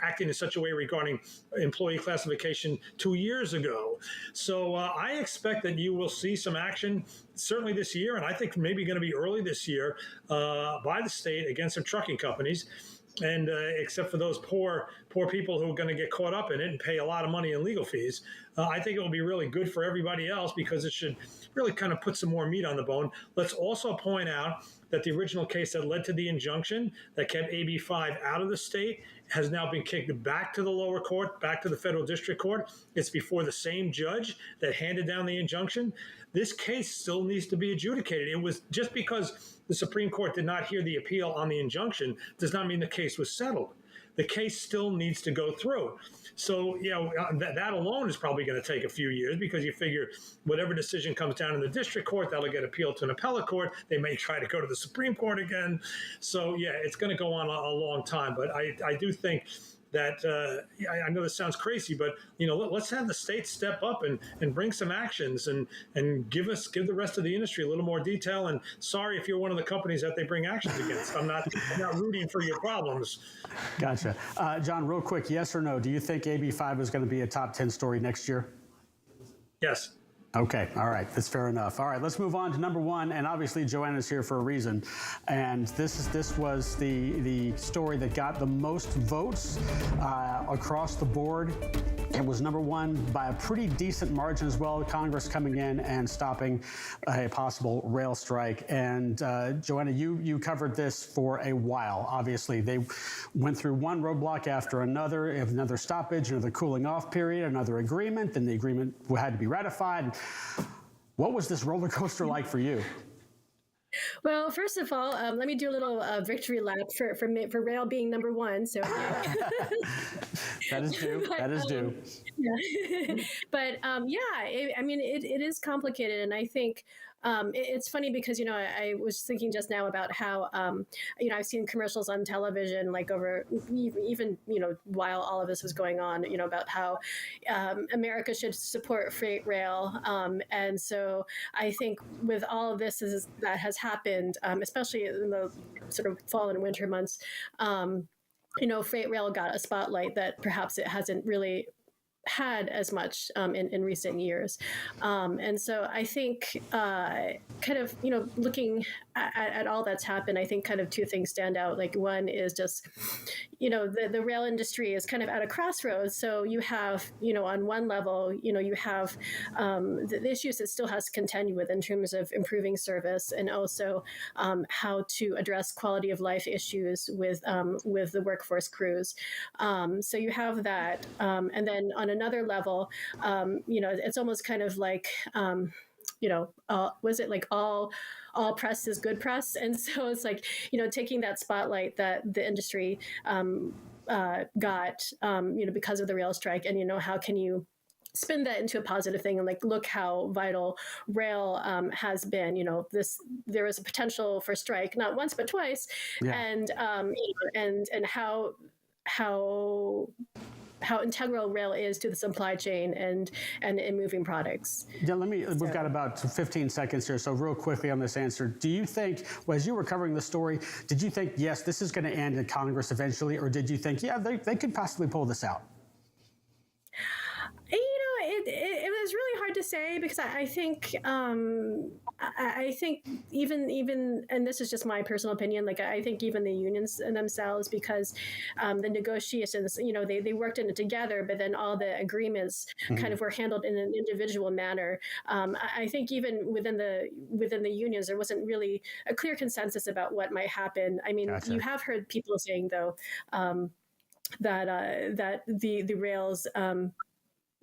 acting in such a way regarding employee classification 2 years ago. So I expect that you will see some action certainly this year, and I think maybe going to be early this year by the state against some trucking companies. And except for those poor people who are going to get caught up in it and pay a lot of money in legal fees, I think it will be really good for everybody else because it should really kind of put some more meat on the bone. Let's also point out that the original case that led to the injunction that kept AB5 out of the state has now been kicked back to the lower court, back to the federal district court. It's before the same judge that handed down the injunction. This case still needs to be adjudicated. It was just because the Supreme Court did not hear the appeal on the injunction does not mean the case was settled. The case still needs to go through. So, that alone is probably going to take a few years because you figure whatever decision comes down in the district court, that'll get appealed to an appellate court. They may try to go to the Supreme Court again. So, it's going to go on a long time. But I do think that I know this sounds crazy, but let's have the states step up and bring some actions and give the rest of the industry a little more detail. And sorry if you're one of the companies that they bring actions against. I'm not rooting for your problems. Gotcha. John, real quick, yes or no? Do you think AB5 is going to be a top 10 story next year? Yes. Okay, all right, that's fair enough. All right, let's move on to number one, and obviously Joanna's here for a reason. And this was the story that got the most votes across the board. It was number one by a pretty decent margin as well. Congress coming in and stopping a possible rail strike. And Joanna, you covered this for a while. Obviously, they went through one roadblock after another stoppage, another cooling off period, another agreement. Then the agreement had to be ratified. What was this roller coaster like for you? Well, first of all, let me do a little victory lap for rail being number one. So that is due. That is due. Yeah. But it is complicated, and I think it's funny because I was thinking just now about how I've seen commercials on television like over even while all of this was going on about how America should support freight rail, and so I think with all of this that has happened, especially in the sort of fall and winter months, freight rail got a spotlight that perhaps it hasn't really had as much in recent years. And so I think looking at all that's happened, I think kind of two things stand out. Like one is just, the rail industry is kind of at a crossroads. So you have, on one level, you have the issues it still has to contend with in terms of improving service and also how to address quality of life issues with the workforce crews. So you have that. And then on another level, it's almost kind of like, was it like all press is good press? And so it's like, taking that spotlight that the industry got, because of the rail strike, and, how can you spin that into a positive thing and like look how vital rail has been. There was a potential for strike not once but twice, and how integral rail is to the supply chain and in moving products. Yeah, we've got about 15 seconds here, so real quickly on this answer. Do you think, as you were covering the story, did you think, yes, this is going to end in Congress eventually, or did you think, yeah, they could possibly pull this out? It was really hard to say because I think even and this is just my personal opinion, like I think even the unions themselves, because the negotiations, they worked in it together, but then all the agreements kind of were handled in an individual manner. I think even within the unions, there wasn't really a clear consensus about what might happen. I mean, You have heard people saying though that the rails.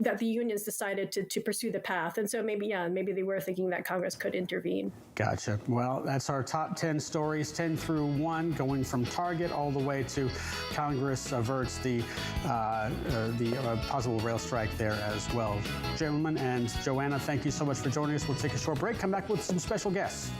That the unions decided to pursue the path. And so maybe they were thinking that Congress could intervene. Gotcha. Well, that's our top 10 stories, 10 through 1, going from Target all the way to Congress averts the possible rail strike there as well. Gentlemen and Joanna, thank you so much for joining us. We'll take a short break, come back with some special guests.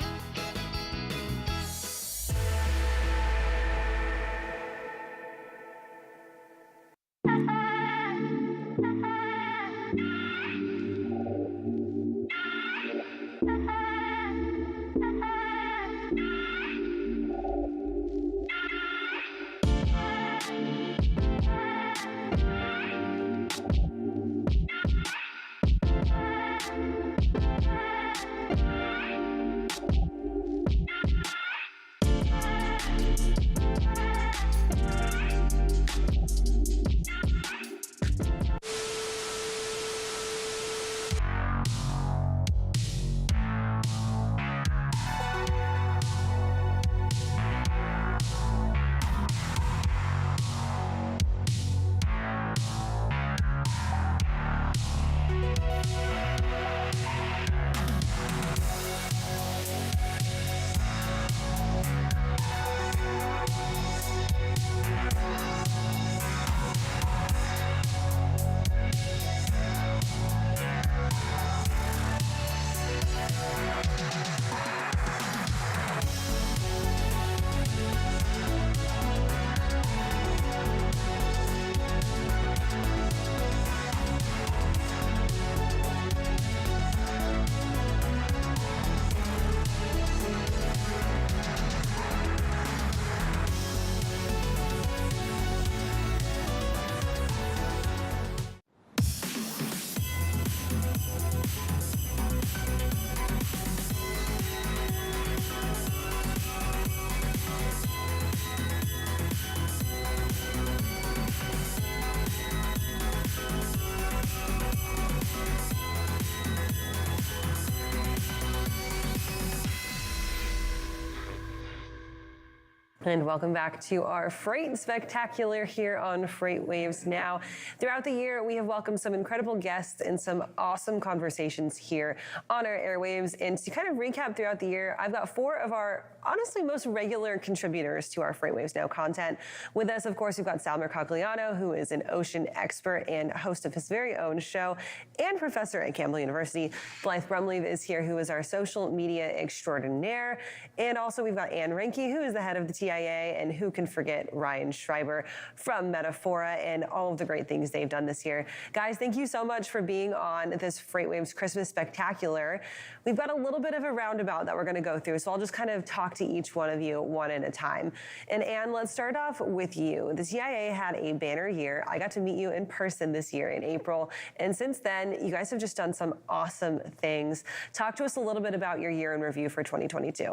And welcome back to our Freight Spectacular here on FreightWaves Now. Throughout the year, we have welcomed some incredible guests and some awesome conversations here on our airwaves. And to kind of recap throughout the year, I've got 4 of our honestly most regular contributors to our FreightWaves Now content. With us, of course, we've got Sal Mercogliano, who is an ocean expert and host of his very own show, and professor at Campbell University. Blythe Brumleve is here, who is our social media extraordinaire. And also we've got Ann Reinke, who is the head of the TIA, and who can forget Ryan Schreiber from Metaphora and all of the great things they've done this year. Guys, thank you so much for being on this FreightWaves Christmas Spectacular. We've got a little bit of a roundabout that we're going to go through, so I'll just kind of talk to each one of you one at a time. And Ann, let's start off with you. The TIA had a banner year. I got to meet you in person this year in April, and since then, you guys have just done some awesome things. Talk to us a little bit about your year in review for 2022.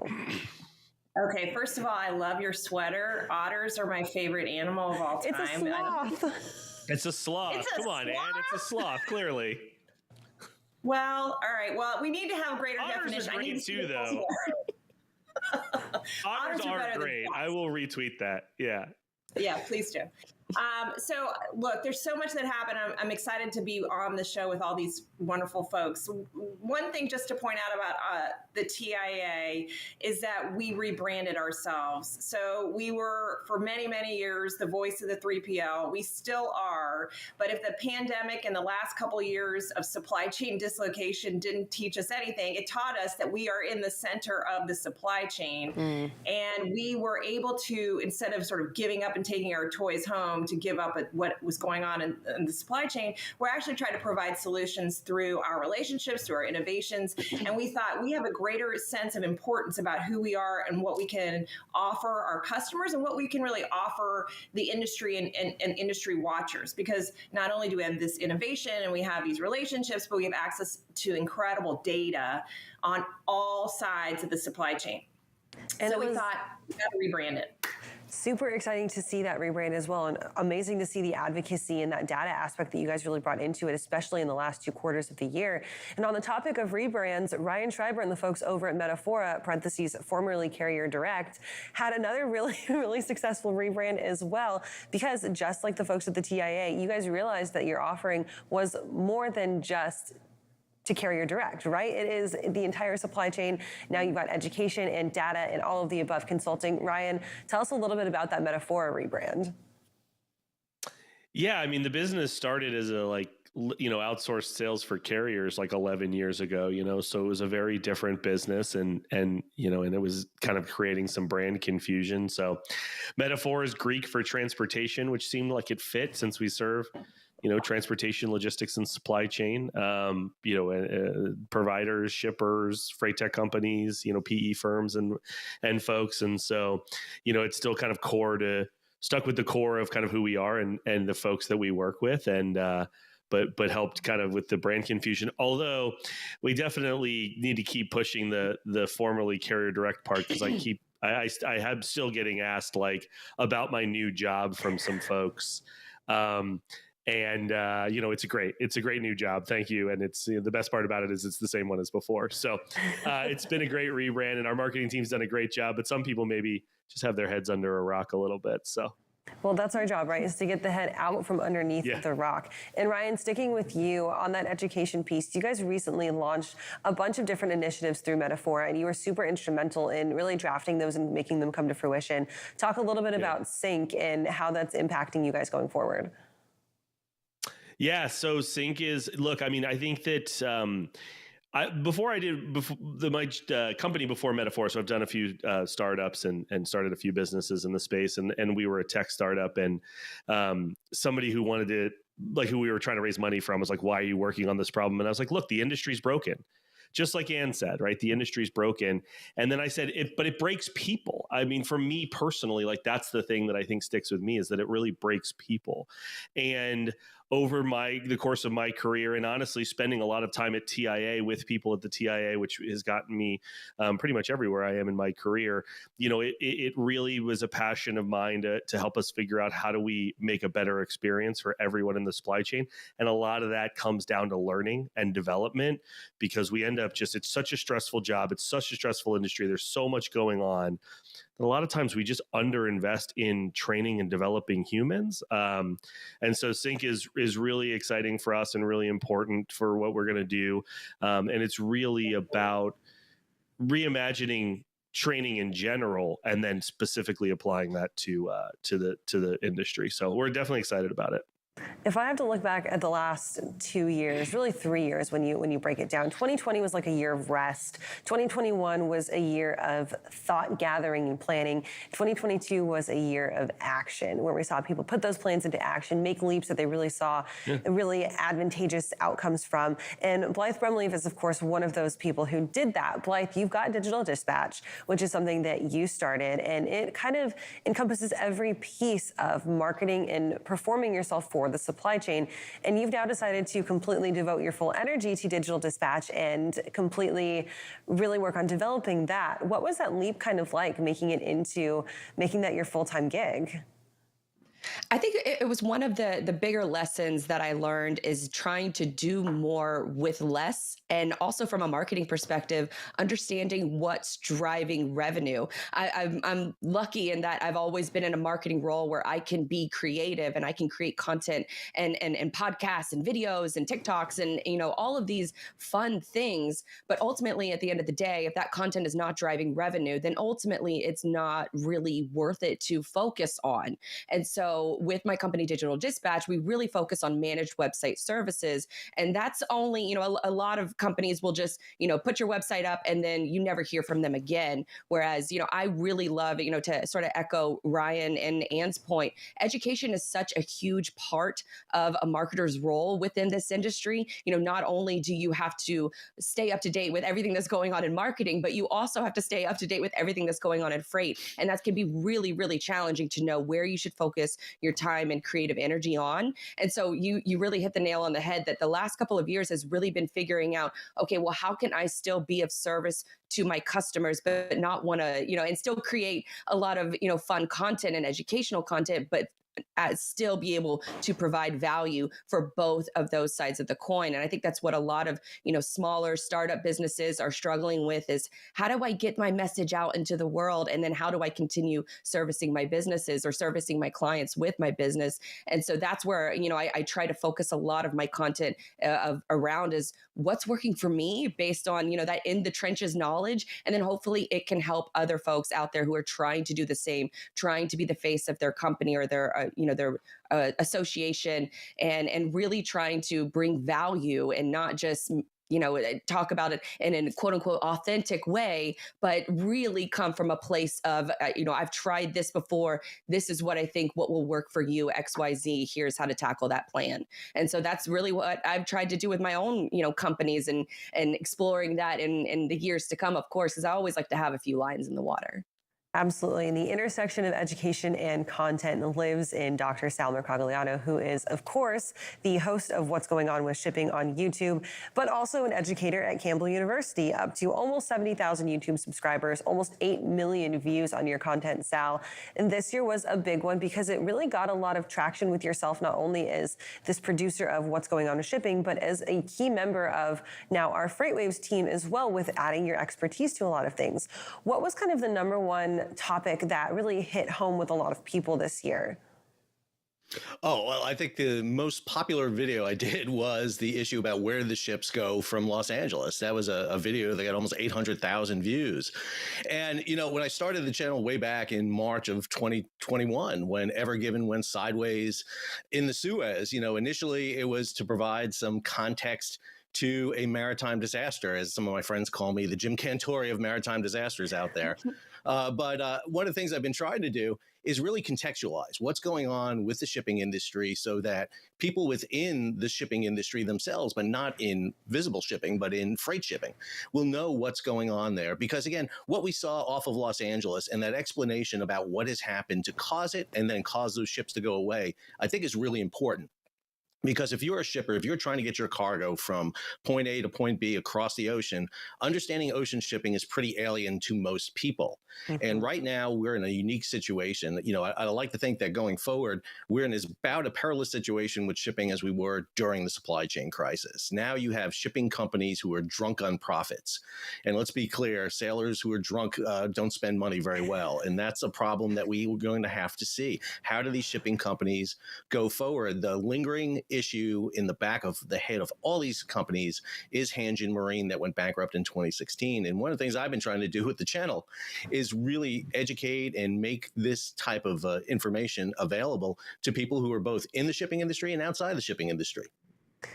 Okay, first of all, I love your sweater. Otters are my favorite animal of all time. It's a sloth. It's a sloth. Come on, Ann. It's a sloth, clearly. Well, all right. Well, we need to have a greater Otters definition. are great too, though. Otters are great. I will retweet that. Yeah. Yeah, please do. So look, there's so much that happened. I'm excited to be on the show with all these wonderful folks. One thing just to point out about the TIA is that we rebranded ourselves. So we were for many, many years the voice of the 3PL. We still are. But if the pandemic and the last couple of years of supply chain dislocation didn't teach us anything, it taught us that we are in the center of the supply chain. And we were able to, instead of sort of giving up and taking our toys home, to give up at what was going on in the supply chain, we're actually trying to provide solutions through our relationships, through our innovations. And we thought we have a greater sense of importance about who we are and what we can offer our customers and what we can really offer the industry and industry watchers. Because not only do we have this innovation and we have these relationships, but we have access to incredible data on all sides of the supply chain. And so we thought we got to rebrand it. Super exciting to see that rebrand as well, and amazing to see the advocacy and that data aspect that you guys really brought into it, especially in the last 2 quarters of the year. And on the topic of rebrands, Ryan Schreiber and the folks over at Metaphora, parentheses, formerly Carrier Direct, had another really, really successful rebrand as well, because just like the folks at the TIA, you guys realized that your offering was more than just to Carrier Direct, right? It is the entire supply chain. Now you've got education and data and all of the above consulting. Ryan, tell us a little bit about that Metaphora rebrand. Yeah, I mean, the business started as a outsourced sales for carriers like 11 years ago, so it was a very different business and it was kind of creating some brand confusion. So Metaphora is Greek for transportation, which seemed like it fit since we serve transportation, logistics, and supply chain, providers, shippers, freight tech companies, PE firms and folks. And so, it's still kind of stuck with the core of kind of who we are and the folks that we work with. And, but helped kind of with the brand confusion. Although we definitely need to keep pushing the formerly Carrier Direct part, because I am still getting asked about my new job from some folks. And it's a great new job. Thank you. And it's the best part about it is it's the same one as before. So it's been a great rebrand, and our marketing team's done a great job. But some people maybe just have their heads under a rock a little bit. So. Well, that's our job, right? Is to get the head out from underneath the rock. And Ryan, sticking with you on that education piece, you guys recently launched a bunch of different initiatives through Metaphora, and you were super instrumental in really drafting those and making them come to fruition. Talk a little bit about Sync and how that's impacting you guys going forward. Yeah, so Sync is, look, I mean, I think that my company before Metaphora, so I've done a few startups and started a few businesses in the space, and we were a tech startup, and somebody who wanted to, who we were trying to raise money from was like, why are you working on this problem? And I was like, look, the industry's broken. Just like Ann said, right? The industry's broken. And then I said, but it breaks people. I mean, for me personally, that's the thing that I think sticks with me, is that it really breaks people. And over the course of my career, and honestly spending a lot of time at TIA with people at the TIA, which has gotten me pretty much everywhere I am in my career, it really was a passion of mine to help us figure out how do we make a better experience for everyone in the supply chain. And a lot of that comes down to learning and development, because we end up it's such a stressful job. It's such a stressful industry. There's so much going on that a lot of times we just underinvest in training and developing humans. And so Sync is really exciting for us and really important for what we're going to do. And it's really about reimagining training in general and then specifically applying that to the industry. So we're definitely excited about it. If I have to look back at the last 2 years, really 3 years when you break it down, 2020 was like a year of rest. 2021 was a year of thought gathering and planning. 2022 was a year of action, where we saw people put those plans into action, make leaps that they really saw really advantageous outcomes from. And Blythe Brumleve is, of course, one of those people who did that. Blythe, you've got Digital Dispatch, which is something that you started, and it kind of encompasses every piece of marketing and performing yourself for the supply chain. And you've now decided to completely devote your full energy to Digital Dispatch and completely really work on developing that. What was that leap kind of like, making that your full-time gig? I think it was one of the bigger lessons that I learned is trying to do more with less. And also from a marketing perspective, understanding what's driving revenue. I'm lucky in that I've always been in a marketing role where I can be creative and I can create content and podcasts and videos and TikToks and, all of these fun things. But ultimately, at the end of the day, if that content is not driving revenue, then ultimately it's not really worth it to focus on. And so with my company, Digital Dispatch, we really focus on managed website services. And that's only, a lot of companies will just, put your website up and then you never hear from them again. Whereas, I really love, to sort of echo Ryan and Ann's point, education is such a huge part of a marketer's role within this industry. Not only do you have to stay up to date with everything that's going on in marketing, but you also have to stay up to date with everything that's going on in freight. And that can be really, really challenging to know where you should focus your time and creative energy on. And so you really hit the nail on the head that the last couple of years has really been figuring out, okay, well, how can I still be of service to my customers, but not want to, and still create a lot of, fun content and educational content, but still be able to provide value for both of those sides of the coin. And I think that's what a lot of, smaller startup businesses are struggling with is how do I get my message out into the world? And then how do I continue servicing my businesses or servicing my clients with my business? And so that's where, I try to focus a lot of my content around is what's working for me based on, that in the trenches knowledge. And then hopefully it can help other folks out there who are trying to do the same, trying to be the face of their company or their association and really trying to bring value and not just talk about it in a quote unquote authentic way, but really come from a place of, I've tried this before. This is what I think what will work for you, XYZ. Here's how to tackle that plan. And so that's really what I've tried to do with my own, companies and exploring that in the years to come, of course, because I always like to have a few lines in the water. Absolutely. And the intersection of education and content lives in Dr. Sal Mercogliano, who is, of course, the host of What's Going On with Shipping on YouTube, but also an educator at Campbell University, up to almost 70,000 YouTube subscribers, almost 8 million views on your content, Sal. And this year was a big one because it really got a lot of traction with yourself, not only as this producer of What's Going On with Shipping, but as a key member of now our FreightWaves team as well, with adding your expertise to a lot of things. What was kind of the number one topic that really hit home with a lot of people this year? Oh, well, I think the most popular video I did was the issue about where the ships go from Los Angeles. That was a video that got almost 800,000 views. And, when I started the channel way back in March of 2021, when Ever Given went sideways in the Suez, initially it was to provide some context to a maritime disaster, as some of my friends call me, the Jim Cantore of maritime disasters out there. But one of the things I've been trying to do is really contextualize what's going on with the shipping industry so that people within the shipping industry themselves, but not in visible shipping, but in freight shipping, will know what's going on there. Because again, what we saw off of Los Angeles and that explanation about what has happened to cause it and then cause those ships to go away, I think is really important. Because if you're a shipper, if you're trying to get your cargo from point A to point B across the ocean, understanding ocean shipping is pretty alien to most people. And right now we're in a unique situation. You know, I like to think that going forward, we're in as about a perilous situation with shipping as we were during the supply chain crisis. Now you have shipping companies who are drunk on profits. And let's be clear, sailors who are drunk don't spend money very well. And that's a problem that we are going to have to see. How do these shipping companies go forward? The lingering issue in the back of the head of all these companies is Hanjin Marine that went bankrupt in 2016. And one of the things I've been trying to do with the channel is really educate and make this type of information available to people who are both in the shipping industry and outside the shipping industry.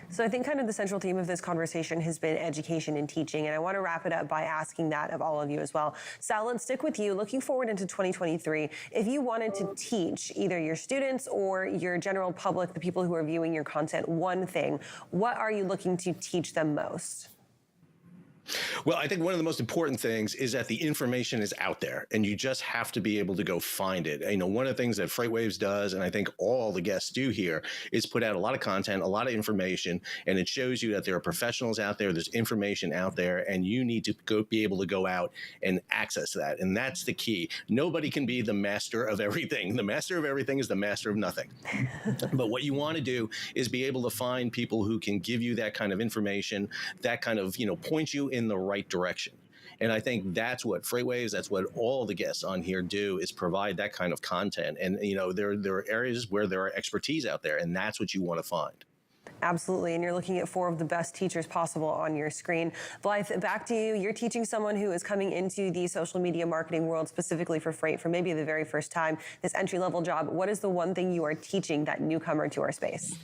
So I think kind of the central theme of this conversation has been education and teaching, and I want to wrap it up by asking that of all of you as well. Sal, let's stick with you. Looking forward into 2023, if you wanted to teach either your students or your general public, the people who are viewing your content, one thing, what are you looking to teach them most? Well, I think one of the most important things is that the information is out there and you just have to be able to go find it. You know, one of the things that FreightWaves does, and I think all the guests do here, is put out a lot of content, a lot of information, and it shows you that there are professionals out there, there's information out there, and you need to be able to go out and access that. And that's the key. Nobody can be the master of everything. The master of everything is the master of nothing. But what you want to do is be able to find people who can give you that kind of information, that kind of, you know, point you in the right direction. And I think that's what FreightWaves, that's what all the guests on here do, is provide that kind of content. And, you know, there are areas where there are expertise out there, and that's what you want to find. Absolutely, and you're looking at 4 of the best teachers possible on your screen. Blythe, back to you. You're teaching someone who is coming into the social media marketing world specifically for freight for maybe the very first time, this entry-level job. What is the one thing you are teaching that newcomer to our space?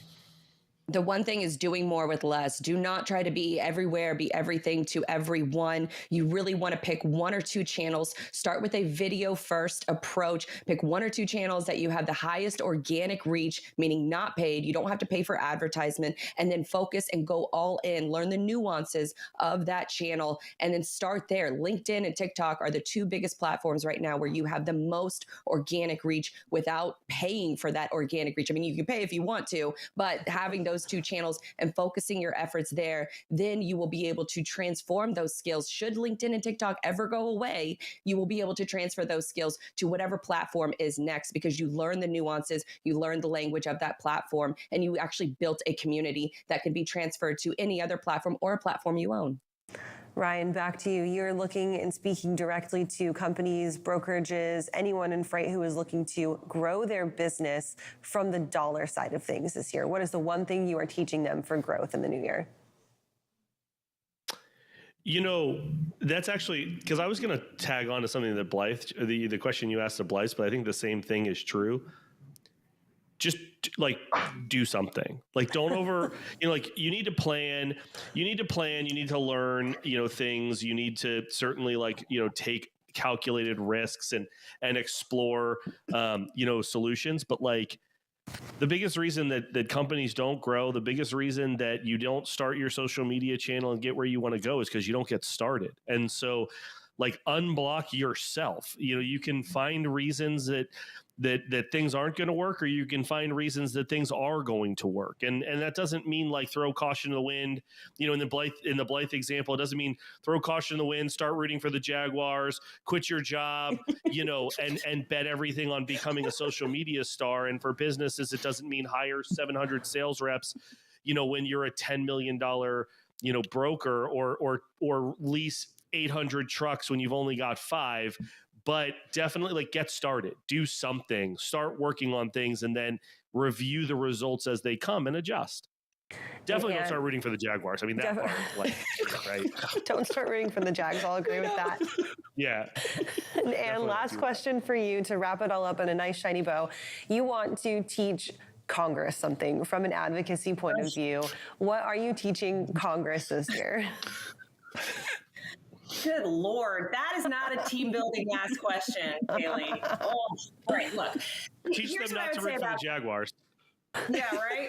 The one thing is doing more with less. Do not try to be everywhere, be everything to everyone. You really want to pick 1 or 2 channels. Start with a video first approach. Pick 1 or 2 channels that you have the highest organic reach, meaning not paid. You don't have to pay for advertisement, and then focus and go all in. Learn the nuances of that channel and then start there. LinkedIn and TikTok are the 2 biggest platforms right now where you have the most organic reach without paying for that organic reach. I mean, you can pay if you want to, but having those 2 channels and focusing your efforts there, then you will be able to transform those skills. Should LinkedIn and TikTok ever go away, you will be able to transfer those skills to whatever platform is next, because you learn the nuances, you learn the language of that platform, and you actually built a community that can be transferred to any other platform or a platform you own. Ryan, back to you. You're looking and speaking directly to companies, brokerages, anyone in freight who is looking to grow their business from the dollar side of things this year. What is the one thing you are teaching them for growth in the new year? You know, that's actually, because I was going to tag on to something that Blythe, the question you asked of Blythe, but I think the same thing is true. Just like do something. Like don't you know, like you need to plan, you need to learn, you know, things. You need to certainly, like, you know, take calculated risks and explore, you know, solutions. But like the biggest reason that companies don't grow, the biggest reason that you don't start your social media channel and get where you want to go is because you don't get started. And so, like, unblock yourself. You know, you can find reasons that things aren't going to work, or you can find reasons that things are going to work. And that doesn't mean like throw caution to the wind. You know, in the Blythe example, it doesn't mean throw caution in the wind, start rooting for the Jaguars, quit your job, you know, and bet everything on becoming a social media star. And for businesses, it doesn't mean hire 700 sales reps, you know, when you're a $10 million, you know, broker, or lease 800 trucks when you've only got 5. But definitely, like, get started, do something, start working on things, and then review the results as they come and adjust. Definitely don't start rooting for the Jaguars. I mean, that part, like, right? Don't start rooting for the Jags. I'll agree with that. Yeah. And last question for you to wrap it all up in a nice shiny bow. You want to teach Congress something from an advocacy point of view. What are you teaching Congress this year? Good Lord, that is not a team building ass question, Kaylee. Oh, all right, look. Teach them not to root for the Jaguars. Yeah, right?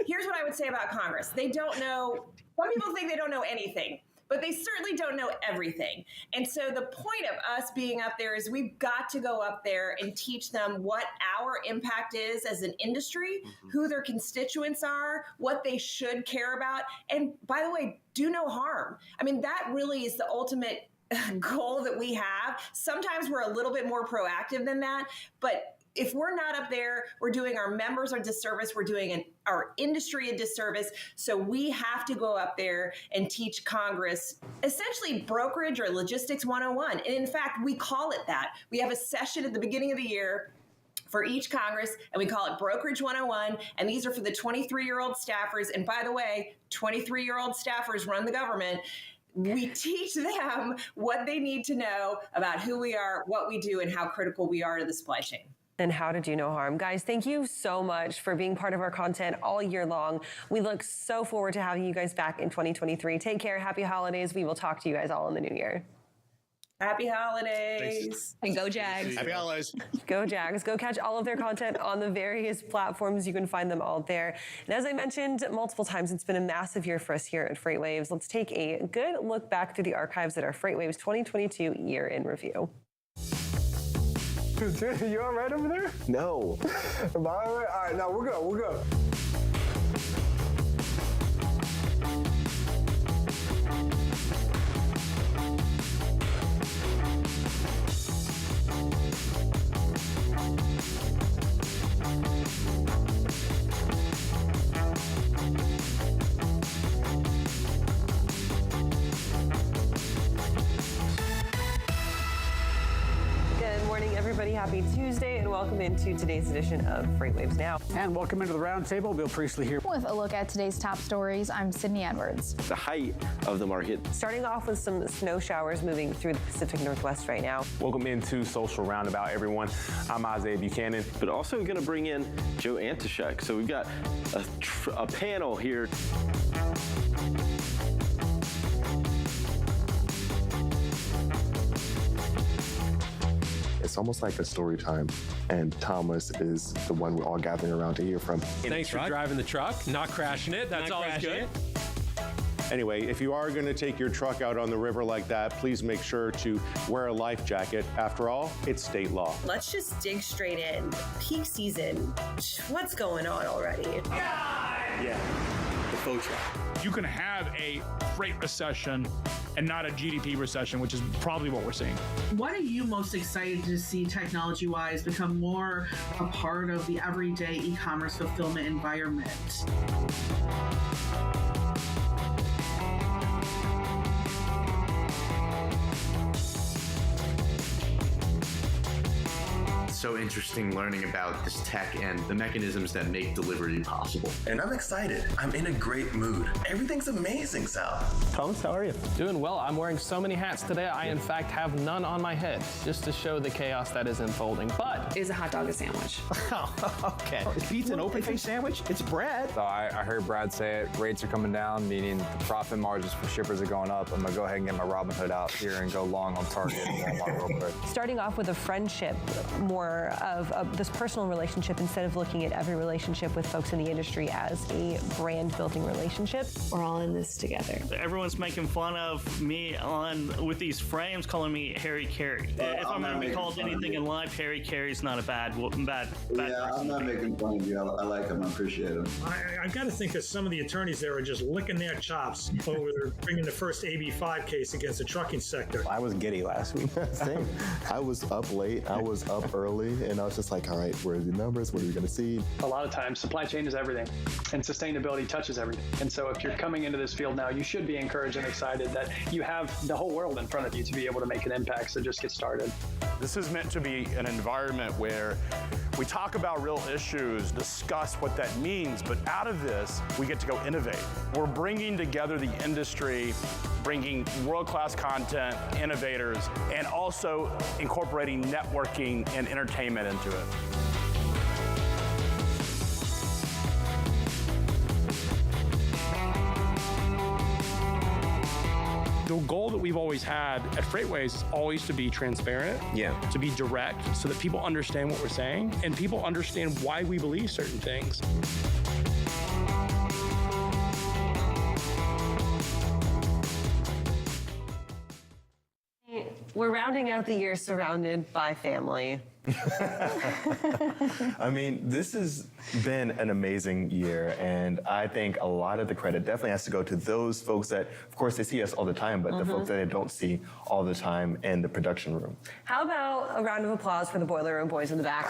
Here's what I would say about Congress. They don't know, some people think they don't know anything. but they certainly don't know everything. And so the point of us being up there is we've got to go up there and teach them what our impact is as an industry, who their constituents are, what they should care about. And by the way, do no harm. I mean, that really is the ultimate goal that we have. Sometimes we're a little bit more proactive than that, but if we're not up there, we're doing our members a disservice, we're doing our industry a disservice. So we have to go up there and teach Congress essentially brokerage or logistics 101. And in fact, we call it that. We have a session at the beginning of the year for each Congress, and we call it Brokerage 101. And these are for the 23-year-old staffers. And by the way, 23-year-old staffers run the government. We teach them what they need to know about who we are, what we do, and how critical we are to the supply chain. And how to do no harm. Guys, thank you so much for being part of our content all year long. We look so forward to having you guys back in 2023. Take care. Happy holidays. We will talk to you guys all in the new year. Happy holidays. Thanks. And go Jags. Happy holidays. Go Jags. Go catch all of their content on the various platforms. You can find them all there. And as I mentioned multiple times, it's been a massive year for us here at FreightWaves. Let's take a good look back through the archives at our FreightWaves 2022 year in review. Dude, you all right over there? No. Am I all right? All right, now we're good. We're good. Good morning, everybody. Happy Tuesday, and welcome into today's edition of FreightWaves Now. And welcome into the roundtable. Bill Priestley here. With a look at today's top stories, I'm Sydney Edwards. The height of the market. Starting off with some snow showers moving through the Pacific Northwest right now. Welcome into Social Roundabout, everyone. I'm Isaiah Buchanan, but also going to bring in Joe Antoshek. So we've got a panel here. It's almost like a story time, and Thomas is the one we're all gathering around to hear from. Thanks for driving the truck, not crashing it. That's always good. Anyway, if you are going to take your truck out on the river like that, please make sure to wear a life jacket. After all, it's state law. Let's just dig straight in. Peak season. What's going on already? Yeah, the faux truck. You can have a freight recession and not a GDP recession, which is probably what we're seeing. What are you most excited to see technology-wise become more a part of the everyday e-commerce fulfillment environment? So interesting learning about this tech and the mechanisms that make delivery possible. And I'm excited. I'm in a great mood. Everything's amazing, Sal. Thomas, how are you? Doing well. I'm wearing so many hats today. I, in fact, have none on my head just to show the chaos that is unfolding. But Is a hot dog a sandwich? Okay. Is pizza an open-faced sandwich? It's bread. So I heard Brad say it. Rates are coming down, meaning the profit margins for shippers are going up. I'm going to go ahead and get my Robin Hood out here and go long on Target and Walmart real quick. Starting off with a friendship, more of this personal relationship instead of looking at every relationship with folks in the industry as a brand building relationship. We're all in this together. Everyone's making fun of me with these frames, calling me Harry Carey. If I'm going to be called anything in life, Harry Carey's not a bad Yeah, I'm not making fun of you. I like him. I appreciate him. I got to think that some of the attorneys there are just licking their chops over bringing the first AB5 case against the trucking sector. I was giddy last week. Same. I was up late. I was up early, and I was just like, all right, where are the numbers? What are we going to see? A lot of times, supply chain is everything, and sustainability touches everything. And so if you're coming into this field now, you should be encouraged and excited that you have the whole world in front of you to be able to make an impact. So just get started. This is meant to be an environment where we talk about real issues, discuss what that means, but out of this, we get to go innovate. We're bringing together the industry, bringing world-class content, innovators, and also incorporating networking and entertainment into it. The goal that we've always had at FreightWaves is always to be transparent, to be direct, so that people understand what we're saying and people understand why we believe certain things. we're rounding out the year surrounded by family. I mean, this has been an amazing year, and I think a lot of the credit definitely has to go to those folks that, of course, they see us all the time, but the folks that they don't see all the time in the production room. How about a round of applause for the Boiler Room boys in the back?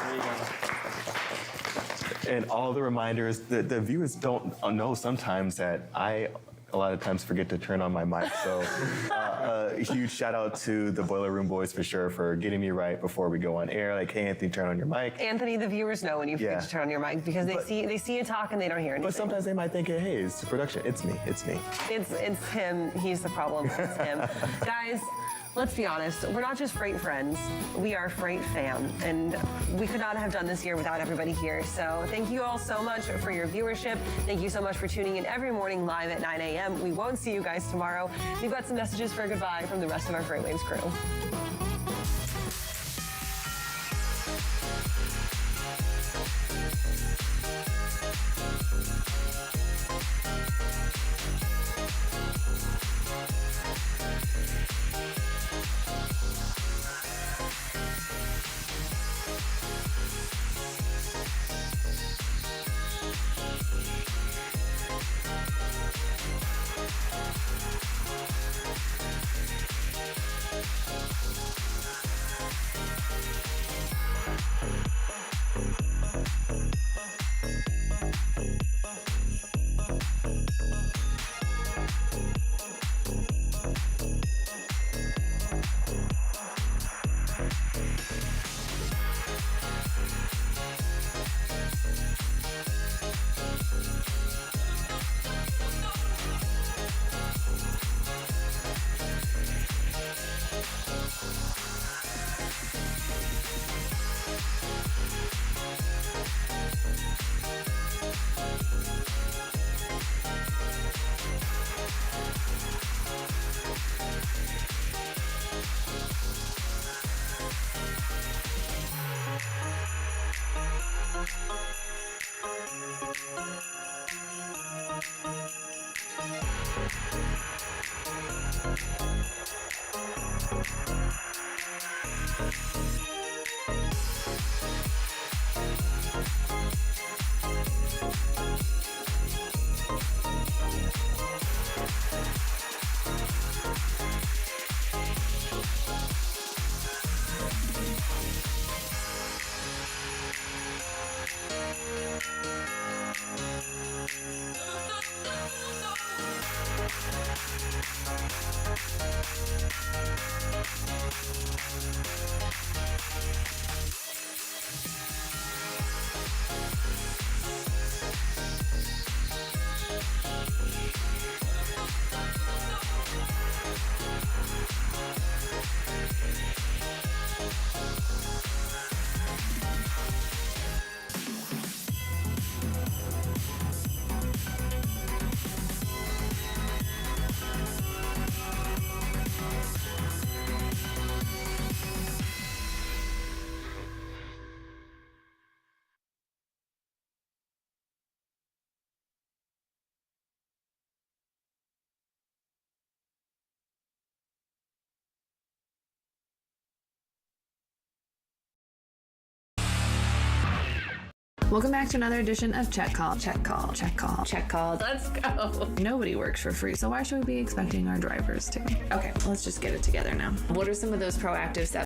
And all the reminders, the viewers don't know sometimes that I a lot of times forget to turn on my mic. So a huge shout out to the Boiler Room boys for sure for getting me right before we go on air. Like, hey, Anthony, turn on your mic. Anthony, the viewers know when you forget to turn on your mic because they see you talk and they don't hear anything. But sometimes they might think, hey, it's the production. It's me. It's me. It's him. He's the problem. It's him. Guys, let's be honest. We're not just Freight friends. We are Freight fam. And we could not have done this year without everybody here. So thank you all so much for your viewership. Thank you so much for tuning in every morning live at 9 a.m. We won't see you guys tomorrow. We've got some messages for goodbye from the rest of our FreightWaves crew. Welcome back to another edition of Check Call. Check Call. Check Call. Check Call. Let's go. Nobody works for free, so why should we be expecting our drivers to? Okay, let's just get it together now. What are some of those proactive steps